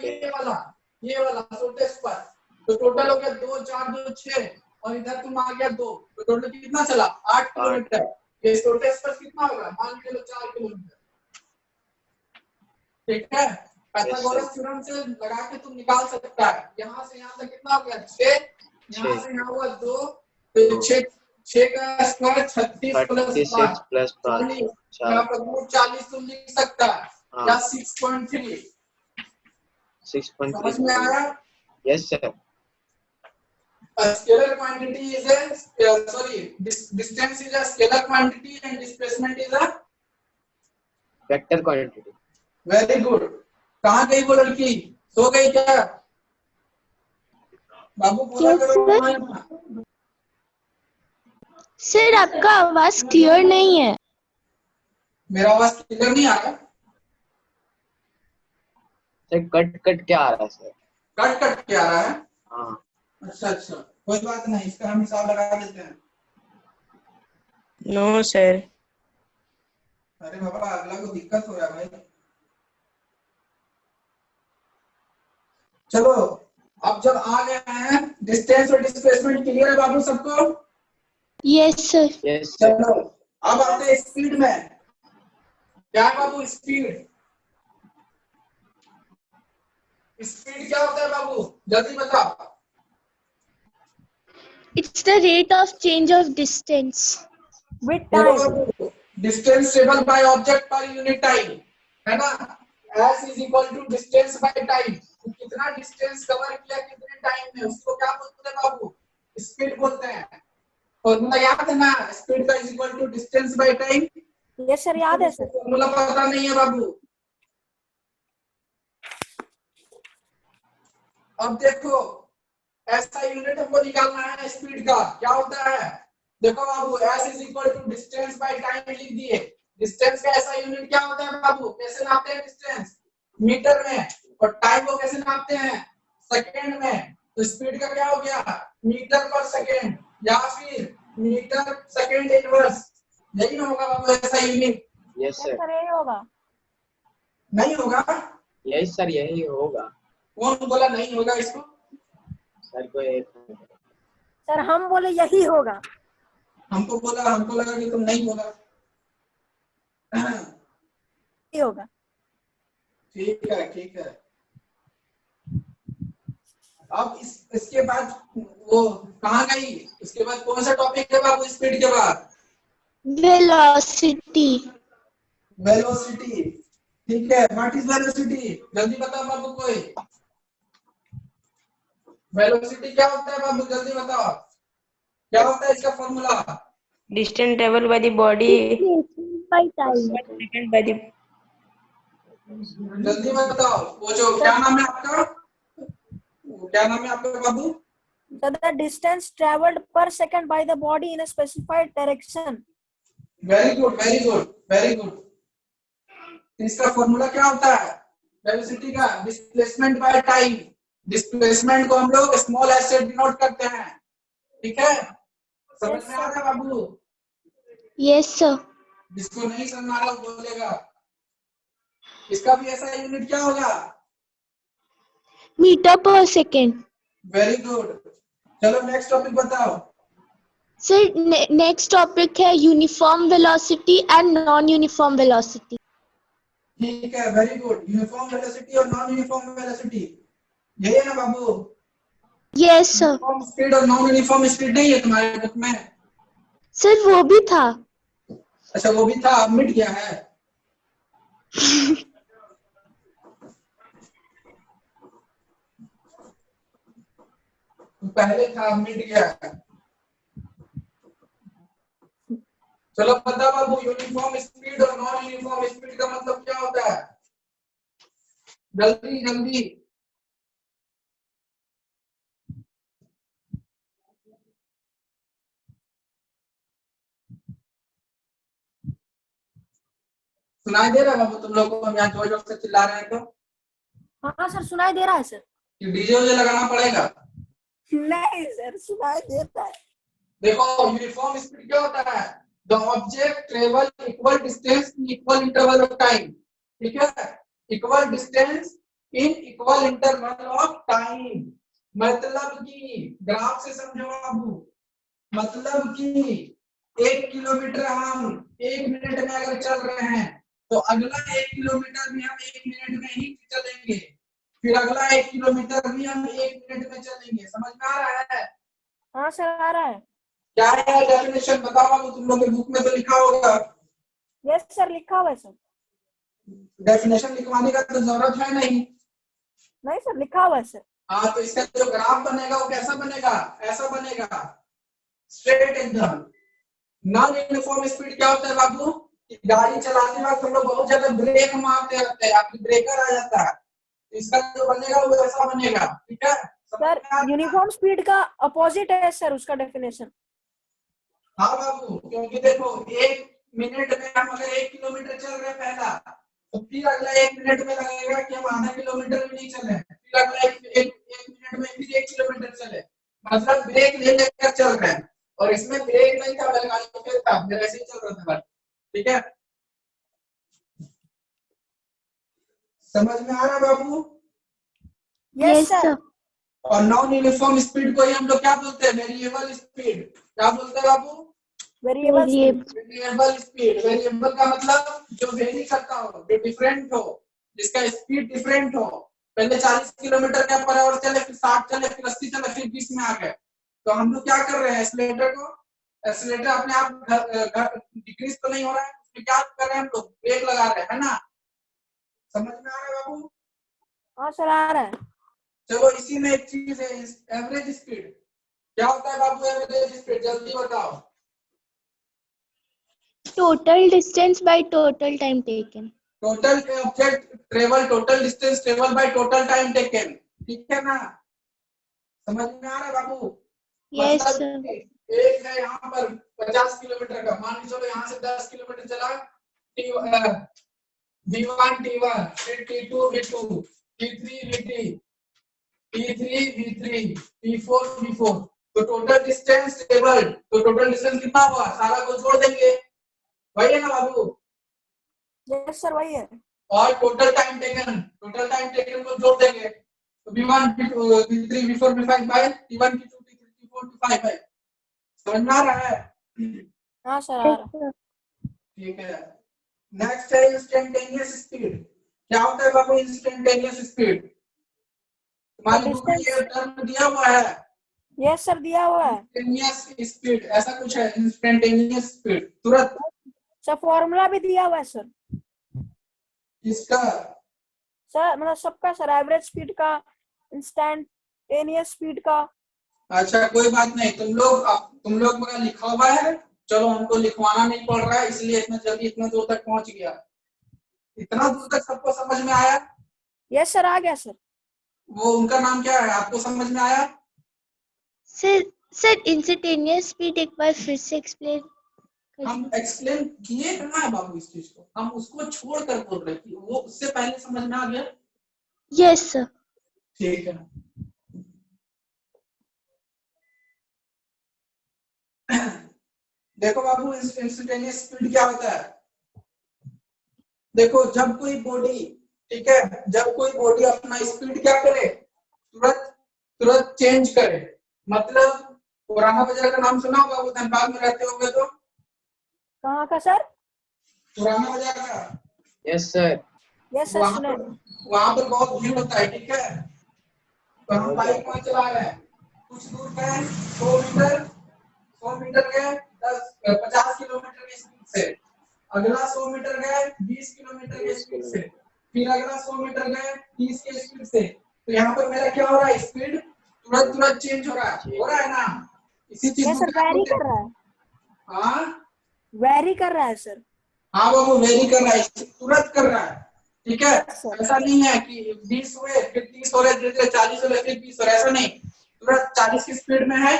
ये वाला शॉर्टेस्ट पाथ। तो टोटल हो गया 2 4 2 6, और इधर तुम आ गया 2, तो टोटल कितना चला? 8 किलोमीटर। ये शॉर्टेस्ट पाथ कितना होगा? मान के लो 4 किलोमीटर, ठीक है। पाइथागोरस थ्योरम से लगा के तुम निकाल सकता है। यहाँ से यहाँ तक कितना हो गया? 6, यहाँ से यहाँ हुआ 2, तो 6 का स्क्वायर 36 प्लस 5 40 तुम लिख सकता है, या 6.3। 6.3 समझ में आया? Yes sir. A scalar quantity is distance is a scalar quantity and displacement is a vector quantity. very good। कहाँ गई वो लड़की? सो गई क्या? बाबू बोला Yes, करो। सर आपका आवाज क्लियर नहीं है। मेरा आवाज क्लियर नहीं आ रहा? सर कट कट क्या आ रहा है सर? कट के आ रहा है? हाँ। अच्छा, कोई बात नहीं, इसका हम हिसाब लगा देते हैं। No sir. अरे बाबा अगला को दिक्कत हो रहा है भाई। चलो अब जब आ गए हैं डिस्टेंस और डिस्प्लेसमेंट क्लियर है बाबू सबको? Yes sir. Yes sir. चलो अब आते हैं स्पीड में। क्या है बाबू स्पीड? स्पीड क्या होता है बाबू? जल्दी बताओ। It's the rate of change of distance. with time. Distance travel by object per unit time, है ना? s is equal to distance by time. कितना डिस्टेंस कवर किया कितने टाइम में, उसको क्या बोलते हैं बाबू? स्पीड बोलते हैं। फॉर्मूला याद है ना? स्पीड का is equal to distance by time. Yes sir, याद है सर। फॉर्मूला पता नहीं है बाबू? अब देखो ऐसा यूनिट हमको निकालना है स्पीड का, क्या होता है? देखो बाबू s is equal to distance by time लिख दिए। डिस्टेंस का ऐसा यूनिट क्या होता है बाबू? कैसे नापते हैं डिस्टेंस? मीटर में। और टाइम को कैसे नापते हैं? सेकंड में। तो स्पीड का क्या हो गया? मीटर पर सेकंड, या फिर मीटर सेकंड इनवर्स। यही ना होगा बाबू ऐसा यूनिट? Yes sir. सर यही होगा। नहीं होगा? यस सर यही होगा। कौन बोला नहीं होगा इसको? सर को सर हम बोले यही होगा। हमको लगा कि तुम नहीं बोला। यही होगा। ठीक है। अब इसके बाद वो कहाँ गई? इसके बाद कौन सा टॉपिक है बाबू स्पीड के बाद? Velocity. वेलोसिटी। ठीक है, व्हाट इज वेलोसिटी? जल्दी बताओ बाबू कोई। वेलोसिटी क्या होता है बाबू? जल्दी बताओ क्या होता है इसका formula? Distance traveled by the body By time. second by the जल्दी बताओ। वो जो क्या नाम है आपका? क्या नाम है आपका बाबू? So the distance traveled per second by the body in a specified direction. Very good. इसका फॉर्मूला क्या होता है वेलोसिटी का? Displacement by time. डिस्प्लेसमेंट को हम लोग स्मॉल एस से डिनोट करते हैं, ठीक है? समझ में आ रहा है बाबू? Yes sir. जिसको नहीं समझ आ रहा वो बोलेगा। इसका भी ऐसा यूनिट क्या होगा? Meter per second. Very good. चलो नेक्स्ट टॉपिक बताओ। Sir, next topic है uniform velocity and non-uniform velocity. ठीक है, वेरी गुड। यूनिफॉर्म वेलोसिटी और नॉन यूनिफॉर्म वेलोसिटी, यही है ना बाबू? Yes sir. यूनिफॉर्म स्पीड और नॉन यूनिफॉर्म स्पीड नहीं है तुम्हारे बुक में? सर वो भी था। अच्छा वो भी था, अब मिट गया है। पहले था, अब मिट गया है। चलो बता बाबू, यूनिफॉर्म स्पीड और नॉन यूनिफॉर्म स्पीड का मतलब क्या होता है? जल्दी जल्दी। सुनाई दे रहा है बाबू तुम लोग को? हम यहाँ जोर जोर से चिल्ला रहे हैं तो हाँ सर सुनाई दे रहा है सर। डीजे उजे लगाना पड़ेगा? नहीं सर सुनाई देता है। देखो यूनिफॉर्म स्पीड क्या होता है? The object travel equal distance in equal interval of time. ठीक है, equal distance in equal interval of time. मतलब कि ग्राफ से समझो बाबू, मतलब कि 1 किलोमीटर हम 1 मिनट में अगर चल रहे हैं तो अगला 1 किलोमीटर भी हम 1 मिनट में ही चलेंगे, फिर अगला 1 किलोमीटर भी हम 1 मिनट में चलेंगे। समझ में आ रहा है? हाँ सर आ रहा है। क्या है डेफिनेशन बताओ बाबू, तुम लोग के बुक में तो लिखा होगा। यस सर लिखा हुआ है सर। डेफिनेशन लिखवाने का तो जरूरत है नहीं। नहीं सर लिखा हुआ है सर। हाँ तो इसका जो ग्राफ बनेगा वो कैसा बनेगा? ऐसा बनेगा, स्ट्रेट एकदम। नॉन यूनिफॉर्म स्पीड क्या होता है बाबू? गाड़ी चलाते वक्त हम लोग बहुत ज्यादा ब्रेक मारते रहते हैं, आपकी ब्रेकर आ जाता है। इसका जो बनेगा वो ऐसा बनेगा। ठीक है सर यूनिफॉर्म स्पीड का अपोजिट है सर उसका डेफिनेशन। हाँ बाबू, क्योंकि देखो 1 मिनट में हम अगर 1 किलोमीटर चल रहे पहला, तो फिर अगला 1 मिनट में लगेगा कि हम आधा किलोमीटर भी नहीं चले, फिर अगला एक मिनट में फिर 1 किलोमीटर चले। मतलब ब्रेक ले लेकर चल रहे हैं, और इसमें ब्रेक नहीं था, बैलगाड़ी था, मेरा ऐसे ही चल रहा था। ठीक है, समझ में आ रहा बाबू? Yes sir. और नॉन यूनिफॉर्म स्पीड को ही हम लोग क्या बोलते हैं? Variable speed. क्या बोलते हैं बाबू? Variable speed. Variable speed. Variable का मतलब जो वेरी करता हो, जो डिफरेंट हो, जिसका स्पीड डिफरेंट हो। पहले 40 किलोमीटर पर आवर चले, फिर 60 चले, फिर 80 चले, फिर 20 में आ गए। तो हम लोग क्या कर रहे हैं? एक्सीलरेटर अपने आप डिक्रीज तो नहीं हो रहा है, उसमें क्या कर रहे हैं हम लोग? ब्रेक लगा रहे हैं, है ना? समझ में आ रहा है बाबू? हाँ सर आ रहा है। चलो इसी में एक चीज है, एवरेज स्पीड। क्या होता है बाबू एवरेज स्पीड? जल्दी बताओ। Total distance by total time taken. Total object travel, total distance travel by total time taken. ठीक है ना? समझ में आ रहा है बाबू? यस मतलब सर। एक है यहाँ पर 50 किलोमीटर का, मान लीजिए चलो यहाँ से 10 किलोमीटर चला, V1 T1, फिर T2 V2, T3 V3, T3 V3, T4 V4। तो टोटल डिस्टेंस ट्रेवल, तो टोटल डिस्टेंस कितना हुआ? सारा को जोड़ देंगे, वही है ना बाबू? यस सर वही है। और total time taken, total time taken को जोड़ देंगे, तो V1 V3 V4 V5 bye T1 T2 T3 T4 T5 है। समझ में आ रहा है? हाँ सर आ रहा है। ठीक है, नेक्स्ट है इंस्टेंटेनियस स्पीड। क्या होता है बाबू इंस्टेंटेनियस स्पीड? तुम्हारी बुक में ये टर्म दिया हुआ है, यस सर दिया हुआ है। इंस्टेंटेनियस स्पीड, ऐसा कुछ है इंस्टेंटेनियस स्पीड, तुरंत। सर फॉर्मूला भी दिया हुआ है सर। किसका? सर मतलब सबका सर, एवरेज स्पीड का, इंस्टेंटेनियस स्पीड का। अच्छा कोई बात नहीं, तुम लोग में लिखा हुआ है, चलो हमको लिखवाना नहीं पड़ रहा है, इसलिए इतना जल्दी इतना दूर तक पहुंच गया। इतना दूर तक सबको समझ में आया? यस सर आ गया सर। वो उनका नाम क्या है, आपको समझ में आया? सर इंस्टेंटेनियस स्पीड एक बार फिर से एक्सप्लेन। हम एक्सप्लेन किए कहाँ है बाबू इस चीज को? हम उसको छोड़ कर बोल रहे थे, वो उससे पहले समझ में आ गया? Yes sir. ठीक है। देखो बाबू इंस्टेंटेनियस स्पीड क्या होता है? देखो जब कोई बॉडी, ठीक है, जब कोई बॉडी अपना स्पीड क्या करे, तुरंत तुरंत चेंज करे। मतलब पुराना बाजार का नाम सुना होगा, वो धनबाद में रहते होंगे तो? कहाँ का सर? पुराना बाजार का। Yes sir. यस सर सुने। वहां पर बहुत भीड़ होता है, ठीक है। तो हम बाइक वहां चला रहे हैं, कुछ दूर गए 100 मीटर गए 50 किलोमीटर की स्पीड से, अगला 100 मीटर गए 20 किलोमीटर की स्पीड से, फिर अगला 100 मीटर गए 30 की स्पीड से। तो यहाँ पर मेरा क्या हो रहा है, स्पीड तुरंत तुरंत चेंज हो रहा है ना। इसी चीज यस को सर क्या वेरी बोलते कर हैं? रहा है, हाँ वेरी कर रहा है सर। हाँ वो वेरी कर रहा है, तुरंत कर रहा है, ठीक है। Yes sir. ऐसा नहीं है कि 20 हुए फिर 30 हो रहे, धीरे धीरे 40 हो रहे फिर 20 हो रहे, ऐसा नहीं। तुरंत 40 की स्पीड में है।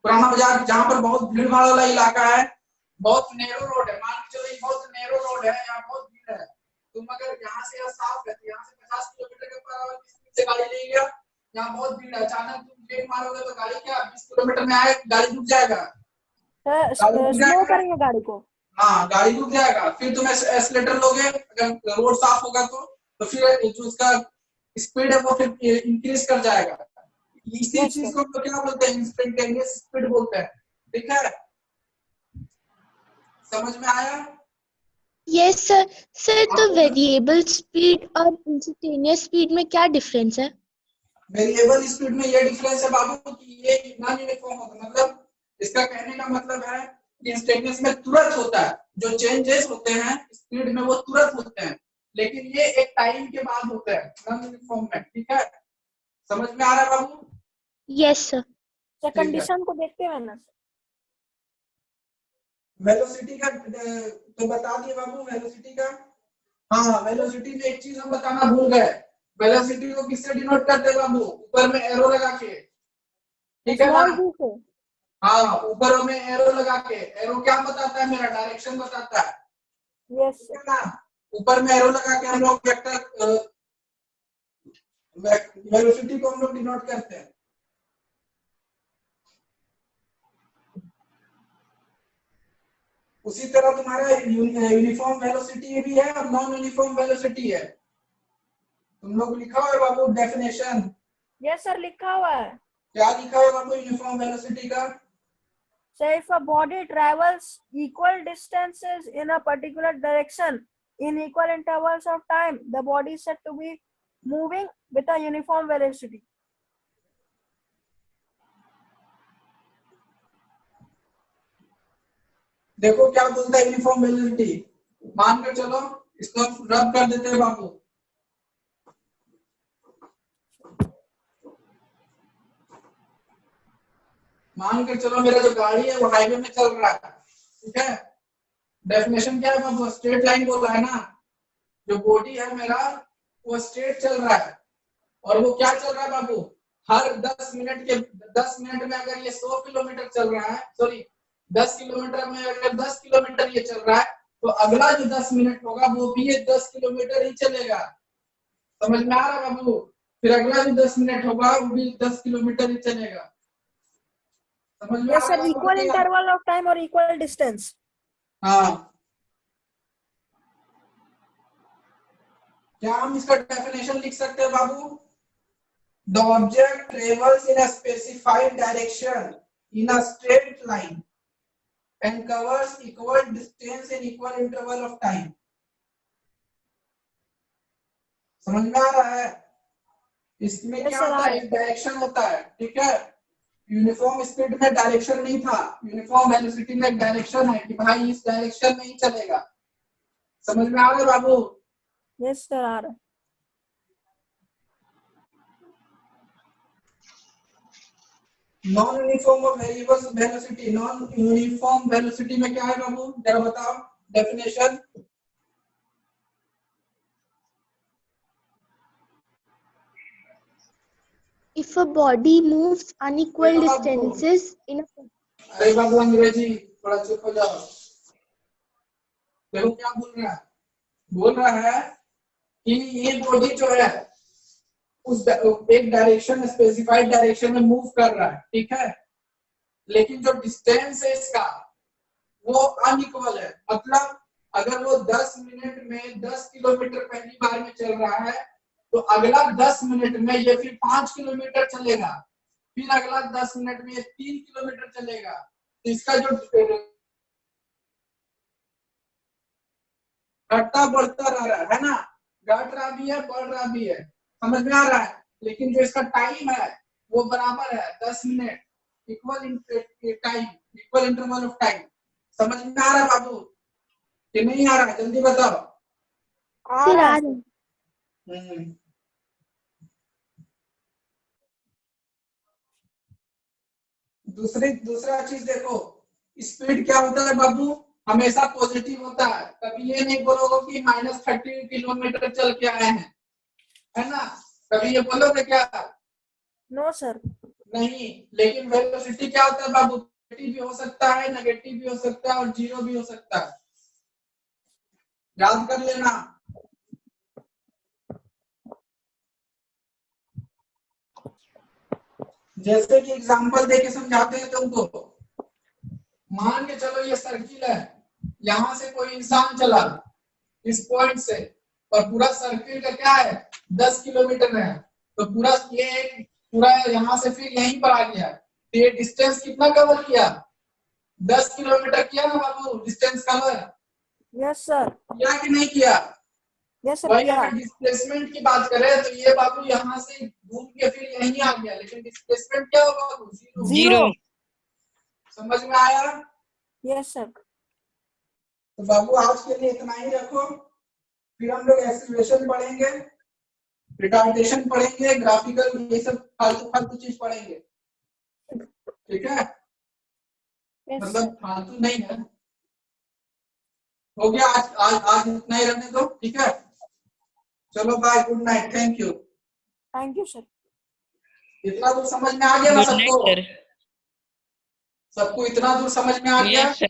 पुराना बाजार जहाँ पर बहुत भीड़ भाड़ वाला इलाका है, बहुत नेरो रोड है, मान के चलो बहुत नेरो रोड है, यहाँ बहुत भीड़ है। तुम अगर यहाँ से साफ है, यहाँ से 50 किलोमीटर के पर आवर की स्पीड से गाड़ी ले गया, यहाँ बहुत भीड़ है, अचानक तुम ब्रेक मारोगे तो गाड़ी क्या 20 किलोमीटर में आए, गाड़ी रुक जाएगा, स्लो करेंगे गाड़ी को। हाँ गाड़ी रुक जाएगा। फिर तुम एक्सीलेटर लोगे, अगर रोड साफ होगा तो फिर जो उसका स्पीड है वो फिर इंक्रीज कर जाएगा। इसी चीज को तो क्या बोलते हैं, इंस्टेंटेनियस स्पीड बोलते हैं, ठीक है। समझ में आया? Yes sir. सर तो वेरिएबल स्पीड और इंस्टेंटेनियस स्पीड में क्या डिफरेंस है? वेरिएबल स्पीड में ये डिफरेंस है बाबू कि ये नॉन यूनिफॉर्म होता है, मतलब इसका कहने का मतलब है कि इंस्टेंटेनियस में तुरंत होता है, जो चेंजेस होते हैं स्पीड में वो तुरंत होते हैं, लेकिन ये एक टाइम के बाद होता है नॉन यूनिफॉर्म में, ठीक है। समझ में आ रहा है बाबू? Yes sir. सर कंडीशन को देखते हैं ना। वेलोसिटी का तो बता दिए बाबू, वेलोसिटी का। हाँ वेलोसिटी में एक चीज हम बताना भूल गए, वेलोसिटी को किससे डिनोट करते हैं बाबू? ऊपर में एरो लगा के, ठीक है ना। हाँ ऊपर में एरो लगा के, एरो क्या बताता है, मेरा डायरेक्शन बताता है, यस ठीक है ना। ऊपर में एरो लगा के हम लोग वेक्टर वेलोसिटी को हम लोग डिनोट करते हैं। उसी तरह तुम्हारा यूनिफॉर्म वेलोसिटी भी है और नॉन यूनिफॉर्म वेलोसिटी है। तुम लोग लिखा हुआ है बाबू डेफिनेशन? यस सर लिखा हुआ है। क्या लिखा हुआ है बाबू यूनिफॉर्म वेलोसिटी का? So if a body travels equal distances in a particular direction in equal intervals of time, the body is said to be moving with a uniform velocity. देखो क्या बोलता है यूनिफॉर्म वेलोसिटी, मान कर चलो इसको रब कर देते हैं बाबू। मान कर चलो मेरा जो गाड़ी है वो हाईवे में चल रहा है, ठीक है। डेफिनेशन क्या है बाबू? स्ट्रेट लाइन बोल रहा है ना, जो बॉडी है मेरा वो स्ट्रेट चल रहा है, और वो क्या चल रहा है बाबू? हर 10 मिनट में अगर ये 100 किलोमीटर चल रहा है, सॉरी 10 किलोमीटर में अगर 10 किलोमीटर ये चल रहा है, तो अगला जो 10 मिनट होगा वो भी ये 10 किलोमीटर ही चलेगा। समझ में आ रहा है बाबू? फिर अगला जो 10 मिनट होगा वो भी 10 किलोमीटर ही चलेगा। समझ में आ Yes रहा sir, है? equal interval of time or equal distance. हाँ, क्या हम इसका डेफिनेशन लिख सकते हैं बाबू? The object travels in a specified direction in a straight line and covers equal distance in equal interval of time. समझ में आ रहा है? इसमें क्या होता है? एक डायरेक्शन होता है, ठीक है। यूनिफॉर्म स्पीड में डायरेक्शन नहीं था, यूनिफॉर्म वेलोसिटी में एक डायरेक्शन है कि भाई इस डायरेक्शन में ही चलेगा। समझ में आ रहा है बाबू? Yes sir, आ रहा है। नॉन यूनिफॉर्म और variable velocity, non uniform velocity में क्या है बाबू, जरा बताओ definition. If a body moves unequal distances in a अरे बाबू अंग्रेजी थोड़ा चुप हो जाओ। देखो क्या बोल रहा है, बोल रहा है कि ये बॉडी जो है उस एक डायरेक्शन स्पेसिफाइड डायरेक्शन में मूव कर रहा है, ठीक है, लेकिन जो डिस्टेंस है इसका वो अनइक्वल है। मतलब अगर वो 10 मिनट में 10 किलोमीटर पहली बार में चल रहा है, तो अगला 10 मिनट में ये फिर 5 किलोमीटर चलेगा, फिर अगला 10 मिनट में ये 3 किलोमीटर चलेगा। तो इसका जो घटता बढ़ता रह रहा है ना, घट रहा भी है, बढ़ रहा भी है, समझ में आ रहा है। लेकिन जो इसका टाइम है वो बराबर है 10 minute, equal time, equal interval of time. समझ में आ रहा है बाबू कि नहीं आ रहा है? जल्दी बताओ। सर आ रहा है। दूसरा चीज देखो, स्पीड क्या होता है बाबू, हमेशा पॉजिटिव होता है। कभी ये नहीं बोलोगे कि -30 किलोमीटर चल के आए हैं, है ना? कभी ये बोलोगे क्या? No sir. नहीं। लेकिन वेलोसिटी क्या होता है बाबू, पॉजिटिव भी हो सकता है, नेगेटिव भी हो सकता है और जीरो भी हो सकता है। याद कर लेना। जैसे कि एग्जांपल देके समझाते हैं तुमको। मान के चलो ये सर्किल है, यहां से कोई इंसान चला इस पॉइंट से, और पूरा सर्किल का क्या है 10 किलोमीटर है, तो पूरा ये पूरा यहाँ से फिर यहीं पर आ गया, तो ये डिस्टेंस कितना कवर किया? 10 किलोमीटर किया ना बाबू डिस्टेंस कवर? Yes sir. किया कि नहीं किया? यस सर वही किया। अगर डिस्प्लेसमेंट की बात करें तो ये बाबू यहाँ से घूम के फिर यहीं आ गया, लेकिन डिस्प्लेसमेंट क्या होगा बाबू? जीरो। समझ में आया? Yes sir. तो बाबू आज के लिए इतना ही रखो, फिर हम लोग एक्सीलरेशन पढ़ेंगे, रिटार्डेशन पढ़ेंगे, ग्राफिकल, ये सब फालतू चीज पढ़ेंगे, ठीक है? यस मतलब फालतू नहीं है। हो गया आज आज आज इतना ही रहने दो, ठीक है? चलो bye, good night, thank you. Thank you sir. इतना दूर समझ में आ गया ना Good night, सबको? sir. सबको इतना दूर समझ में आ गया? Yes, sir.